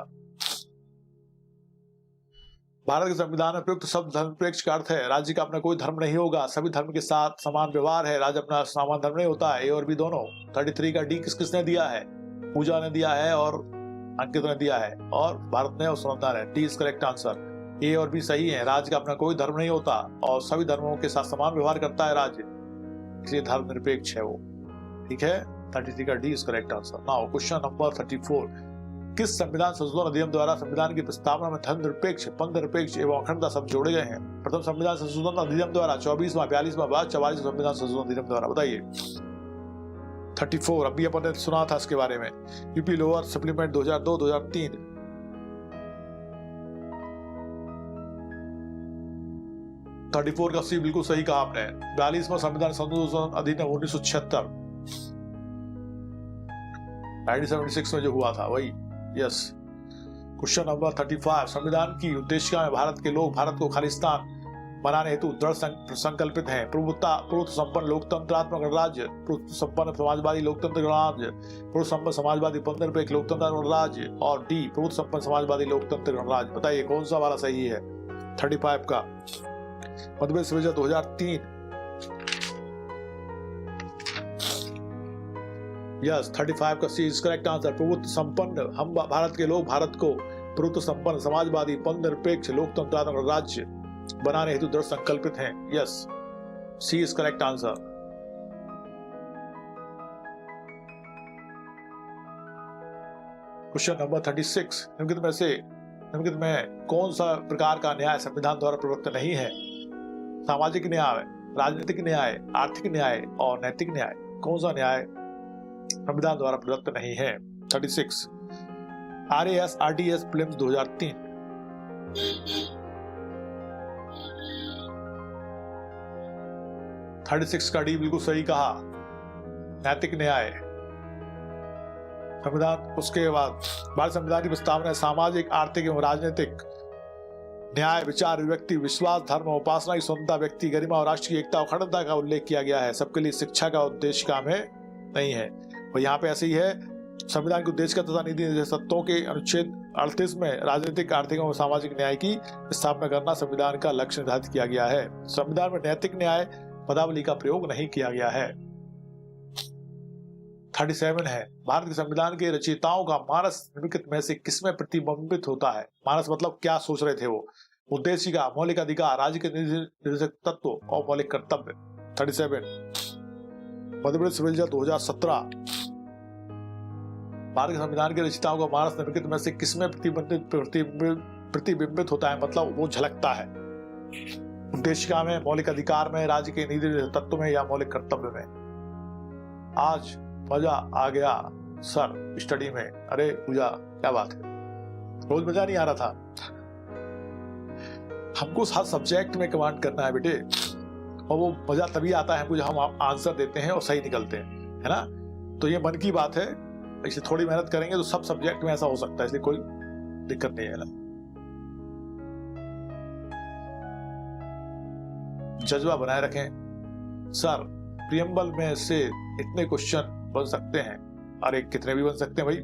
भारत के संविधान में प्रयुक्त शब्द धर्मनिरपेक्ष का अर्थ है राज्य का अपना कोई धर्म नहीं होगा, सभी धर्म के साथ समान व्यवहार है, राज्य अपना समान धर्म नहीं होता है। ए और बी दोनों। 33 का डी किसने दिया है, पूजा ने दिया है और अंकित ने दिया है, और भारत ने और सुनंदा ने। D is correct answer. A और बी सही है, राज्य का अपना कोई धर्म नहीं होता और सभी धर्मों के साथ समान व्यवहार करता है राज्य, इसलिए धर्मनिरपेक्ष है वो। ठीक है, 33 का D is correct answer. Now question number 34। किस संविधान संशोधन अधिनियम द्वारा संविधान की प्रस्तावना में धर्मनिरपेक्ष, पंथ निरपेक्ष एवं अखंडता शब्द जोड़े गए हैं। प्रथम संविधान संशोधन अधिनियम द्वारा, 24वां, 42वां, 44वां संविधान संशोधन अधिनियम द्वारा, बताइए। 34 अभी अपन ने सुना था इसके बारे में। UP lower supplement 2002, 2003। थर्टी का सी बिल्कुल सही कहा आपने। 42वां संविधान संशोधन अधिनियम 1976। 1976 में जो हुआ था वही। यस। क्वेश्चन नंबर 35, संविधान की उद्देशिका में भारत के लोग भारत को खालिस्तान बनाने हेतु दृढ़ संकल्पित हैं। प्रभुत्व संपन्न लोकतंत्रात्मक गणराज्य, प्रभुत्व संपन्न समाजवादी लोकतंत्र गणराज्य, प्रभुत्व संपन्न समाजवादी पंथनिरपेक्ष लोकतंत्र गणराज्य, और डी प्रभुत्व संपन्न समाजवादी लोकतंत्र गणराज्य। बताइए कौन सा वाला सही है 35 का? मध्य प्रदेश विभाजन 2003। यस, 35 का सी इज करेक्ट आंसर। प्रभुत्व संपन्न, हम भारत के लोग भारत को प्रभुत्व संपन्न समाजवादी पंथनिरपेक्ष लोकतंत्रात्मक गणराज्य बनाने हेतु दृढ़ संकल्पित हैं। Yes, C is correct answer. Question number 36, निम्नलिखित में कौन सा प्रकार का न्याय संविधान द्वारा प्रदत्त नहीं है? सामाजिक न्याय, राजनीतिक न्याय, आर्थिक न्याय और नैतिक न्याय। कौन सा न्याय संविधान द्वारा प्रदत्त नहीं है? 36 RAS RTS प्रीलिम्स 2003। 36 का डी बिल्कुल सही कहा, नैतिक न्याय। संविधान, उसके बाद भारत संविधान की प्रस्तावना सामाजिक, आर्थिक एवं राजनीतिक न्याय, विचार, अभिव्यक्ति, विश्वास, धर्म, उपासना की स्वतंत्रता, व्यक्ति गरिमा और राष्ट्र की एकता और अखंडता का उल्लेख किया गया है। सबके लिए शिक्षा का उद्देशिका में नहीं है। और यहाँ पे ऐसे ही है, संविधान के उद्देश्य तथा नीति निर्देशकों के अनुच्छेद 38 में राजनीतिक, आर्थिक और सामाजिक न्याय की स्थापना करना संविधान का लक्ष्य निर्धारित किया गया है। संविधान में नैतिक न्याय पदावली का प्रयोग नहीं किया गया है। 37 है, भारत के संविधान के रचयिताओं का मानस निम्नलिखित में से किसमें प्रतिबिंबित होता है? मानस मतलब क्या सोच रहे थे वो? उद्देशिका, मौलिक अधिकार, राज्य के निर्देशक तत्व और मौलिक कर्तव्य। 37 मध्य प्रदेश विभाजन 2017, भारत के संविधान के रचयिताओं का मानस निम्नलिखित में से किसमें प्रतिबिंबित होता है? मतलब वो झलकता है। उद्देशिका में, मौलिक अधिकार में, राज्य के नीति तत्व में या मौलिक कर्तव्य में। आज मजा आ गया सर स्टडी में। अरे पूजा क्या बात है, रोज मजा नहीं आ रहा था। हमको हर सब्जेक्ट में कमांड करना है बेटे, और वो मजा तभी आता है जब हम आंसर देते हैं और सही निकलते हैं, है ना? तो ये मन की बात है, इसलिए थोड़ी मेहनत करेंगे तो सब सब्जेक्ट में ऐसा हो सकता है, इसलिए कोई दिक्कत नहीं है ना। जज्बा बनाए रखें। सर प्रियम्बल में से इतने क्वेश्चन बन सकते हैं, अरे कितने भी बन सकते हैं भाई।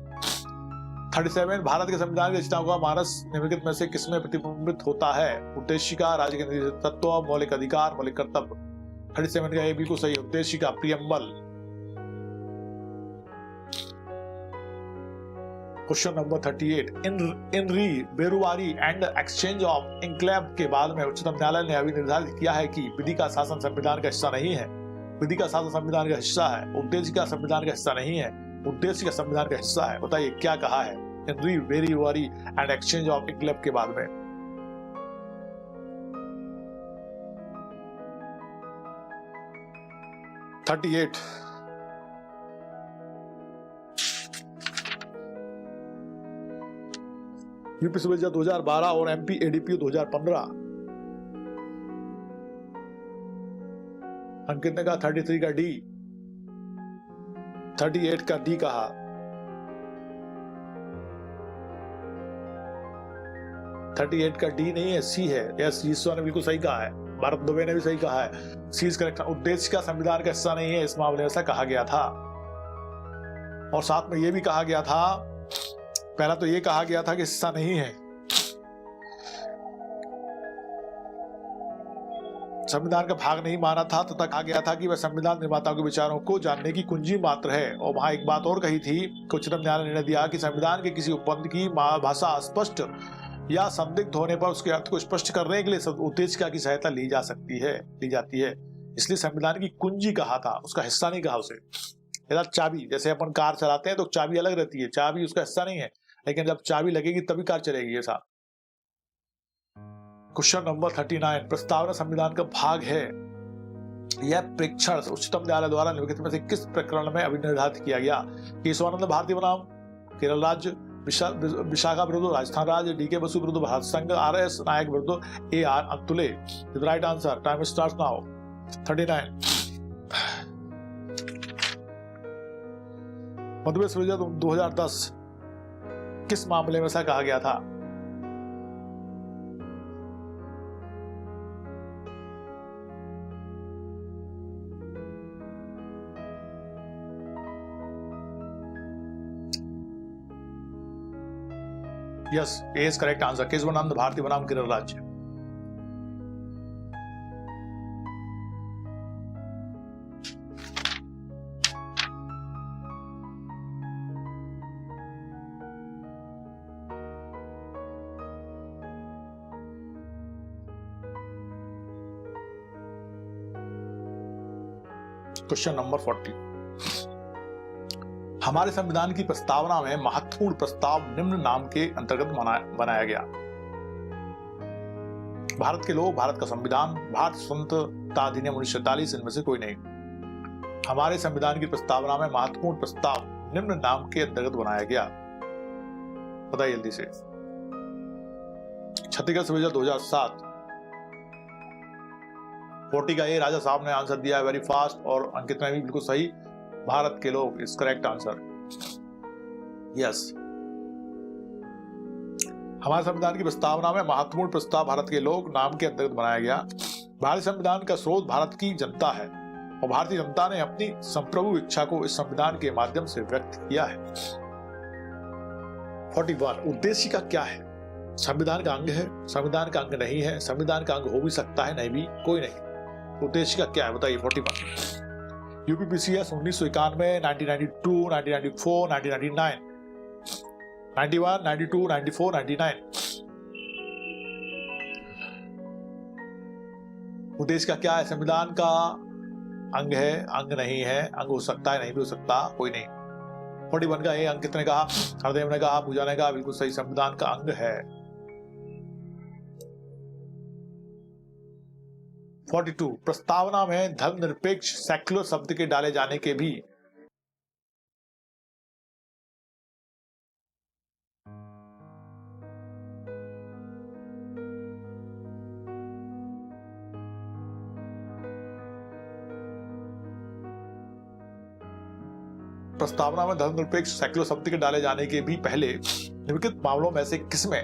37 भारत के संविधान के रचयिताओं का मानस निम्नलिखित में से किसमें प्रतिबिंबित होता है? उद्देशिका, राज्य के नीति तत्व, मौलिक अधिकार, मौलिक कर्तव्य। 37 का ये बिल्कुल सही, उद्देशिका, प्रियम्बल। क्वेश्चन नंबर 38, इन री बेरुवारी एंड एक्सचेंज ऑफ इनक्लेव के बाद में उच्चतम न्यायालय ने अभी निर्धारित किया है कि विधि का शासन संविधान का हिस्सा नहीं है। विधि का शासन संविधान का हिस्सा है, उद्देश्य का संविधान का हिस्सा नहीं है, उद्देश्य का संविधान का हिस्सा है। बताइए क्या कहा है इन री बेरुवारी एंड एक्सचेंज ऑफ इनक्लेव के बाद में? यूपी सुबेजा 2012 और एमपी एडीपी 2015। अंकित ने कहा 33 का डी, 38 का डी कहा। थर्टी 38 का डी नहीं है, सी है। यस, ईश्वर ने बिल्कुल सही कहा है, भारत दुबे ने भी सही कहा है, सी इज करेक्ट। उद्देश्य का संविधान का हिस्सा नहीं है, इस मामले में ऐसा कहा गया था। और साथ में यह भी कहा गया था, पहला तो ये कहा गया था कि हिस्सा नहीं है, संविधान का भाग नहीं माना था, तथा कहा गया था कि वह संविधान निर्माताओं के विचारों को जानने की कुंजी मात्र है। और वहां एक बात और कही थी कि उच्चतम न्यायालय ने निर्णय दिया कि संविधान के किसी उपबंध की भाषा स्पष्ट या संदिग्ध होने पर उसके अर्थ को स्पष्ट करने के लिए उद्देशिका की सहायता ली जाती है। इसलिए संविधान की कुंजी कहा था, उसका हिस्सा नहीं कहा उसे। चाबी, जैसे अपन कार चलाते हैं तो चाबी अलग रहती है, चाबी उसका हिस्सा नहीं है, लेकिन जब चाबी लगेगी तभी कार चलेगी। ये साहब क्वेश्चन नंबर 39, प्रस्तावना संविधान का भाग है। यह प्रेक्षण उच्चतम न्यायालय द्वारा निम्नलिखित में से किस प्रकरण में अभिनिर्धारित किया गया? केशवानंद भारती बनाम केरल राज्य, विशाखा विरुद्ध राजस्थान राज्य, डीके बसु विरुद्ध भारत संघ, RS नायक विरुद्ध AR Antule. Right answer, time starts now. 39 Madhya Pradesh विभाजन 2010 किस मामले में ऐसा कहा गया था? Yes, A is correct answer. Kesavananda Bharati बनाम केरल राज्य। Question number 40। हमारे संविधान की प्रस्तावना में महत्वपूर्ण प्रस्ताव निम्न नाम के अंतर्गत बनाया गया। भारत के लोग, भारत का संविधान, भारत स्वतंत्रता अधिनियम 1947, इनमें से कोई नहीं। हमारे संविधान की प्रस्तावना में महत्वपूर्ण प्रस्ताव निम्न नाम के अंतर्गत बनाया गया। बताइए जल्दी से। छत्तीसगढ़ संविधान 2007। 40 का ये राजा साहब ने आंसर दिया है वेरी फास्ट, और अंकित ने भी बिल्कुल सही। भारत के लोग इज करेक्ट आंसर। यस, हमारे संविधान की प्रस्तावना में महत्वपूर्ण प्रस्ताव भारत के लोग नाम के अंतर्गत बनाया गया। भारतीय संविधान का स्रोत भारत की जनता है और भारतीय जनता ने अपनी संप्रभु इच्छा को इस संविधान के माध्यम से व्यक्त किया है। 41 उद्देशिका क्या है? संविधान का अंग है, संविधान का अंग नहीं है, संविधान का अंग हो भी सकता है, नहीं भी, कोई नहीं। उद्देशिका क्या है बताइए। 41 यूपीपीसीएस 1991, 1992, 1994, 1999, 91, 92, 94, 99। उद्देश्य का क्या है? संविधान का अंग है, अंग नहीं है, अंग हो सकता है, नहीं भी हो सकता, कोई नहीं। 41 का ये अंकित ने कहा, हरदेव ने कहा, पूजा ने कहा, बिल्कुल सही, संविधान का अंग है। 42 प्रस्तावना में धर्मनिरपेक्ष सेक्युलर शब्द के डाले जाने के भी पहले निम्नलिखित मामलों में से किसमें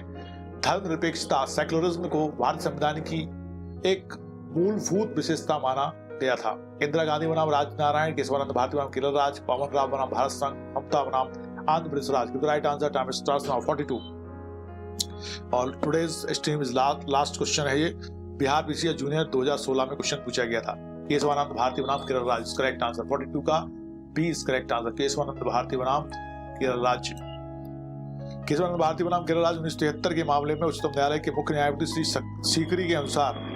धर्मनिरपेक्षता सेक्युलरिज्म को भारतीय संविधान की एक मूलभूत विशेषता माना गया था? इंदिरा गांधी बनाम राजनारायण, केशवानंद भारती बनाम केरल राज्य, पवन राव बनाम भारत संघ, ममता बनाम आंध्र प्रदेश राज्य। Right answer time starts now 42 और today's stream is last question है ये। बिहार पीसीएस जूनियर 2016 में क्वेश्चन पूछा गया था। केशवानंद भारती बनाम केरल राज्य करेक्ट आंसर। 42 का B is correct answer. Kesavananda Bharati बनाम केरल राज्य। केशवानंद भारती बनाम केरल राज्य 1973 के मामले में उच्चतम न्यायालय के मुख्य न्यायमूर्ति श्री सीकरी के अनुसार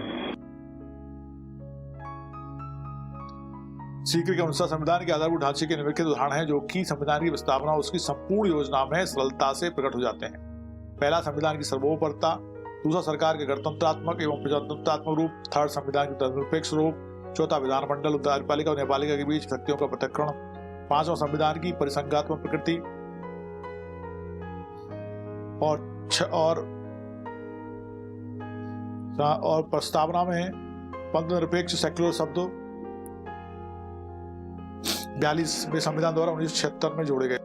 संविधान के आधारभूत ढांचे के निम्नलिखित उदाहरण हैं जो कि संविधान की प्रस्तावना उसकी संपूर्ण योजना में सरलता से प्रकट हो जाते हैं। पहला, संविधान की सार्वभौमता। दूसरा, सरकार के गणतंत्रात्मक एवं प्रजातंत्रात्मक रूप। थर्ड, संविधान की धर्मनिरपेक्ष रूप। चौथा, विधानमंडल, कार्यपालिका और न्यायपालिका के बीच शक्तियों का पृथक्करण। पांचवा, संविधान की परिसंघात्मक प्रकृति। और प्रस्तावना में पंथनिरपेक्ष सेक्युलर शब्दों 42 में संविधान द्वारा 1976 में जोड़े गए।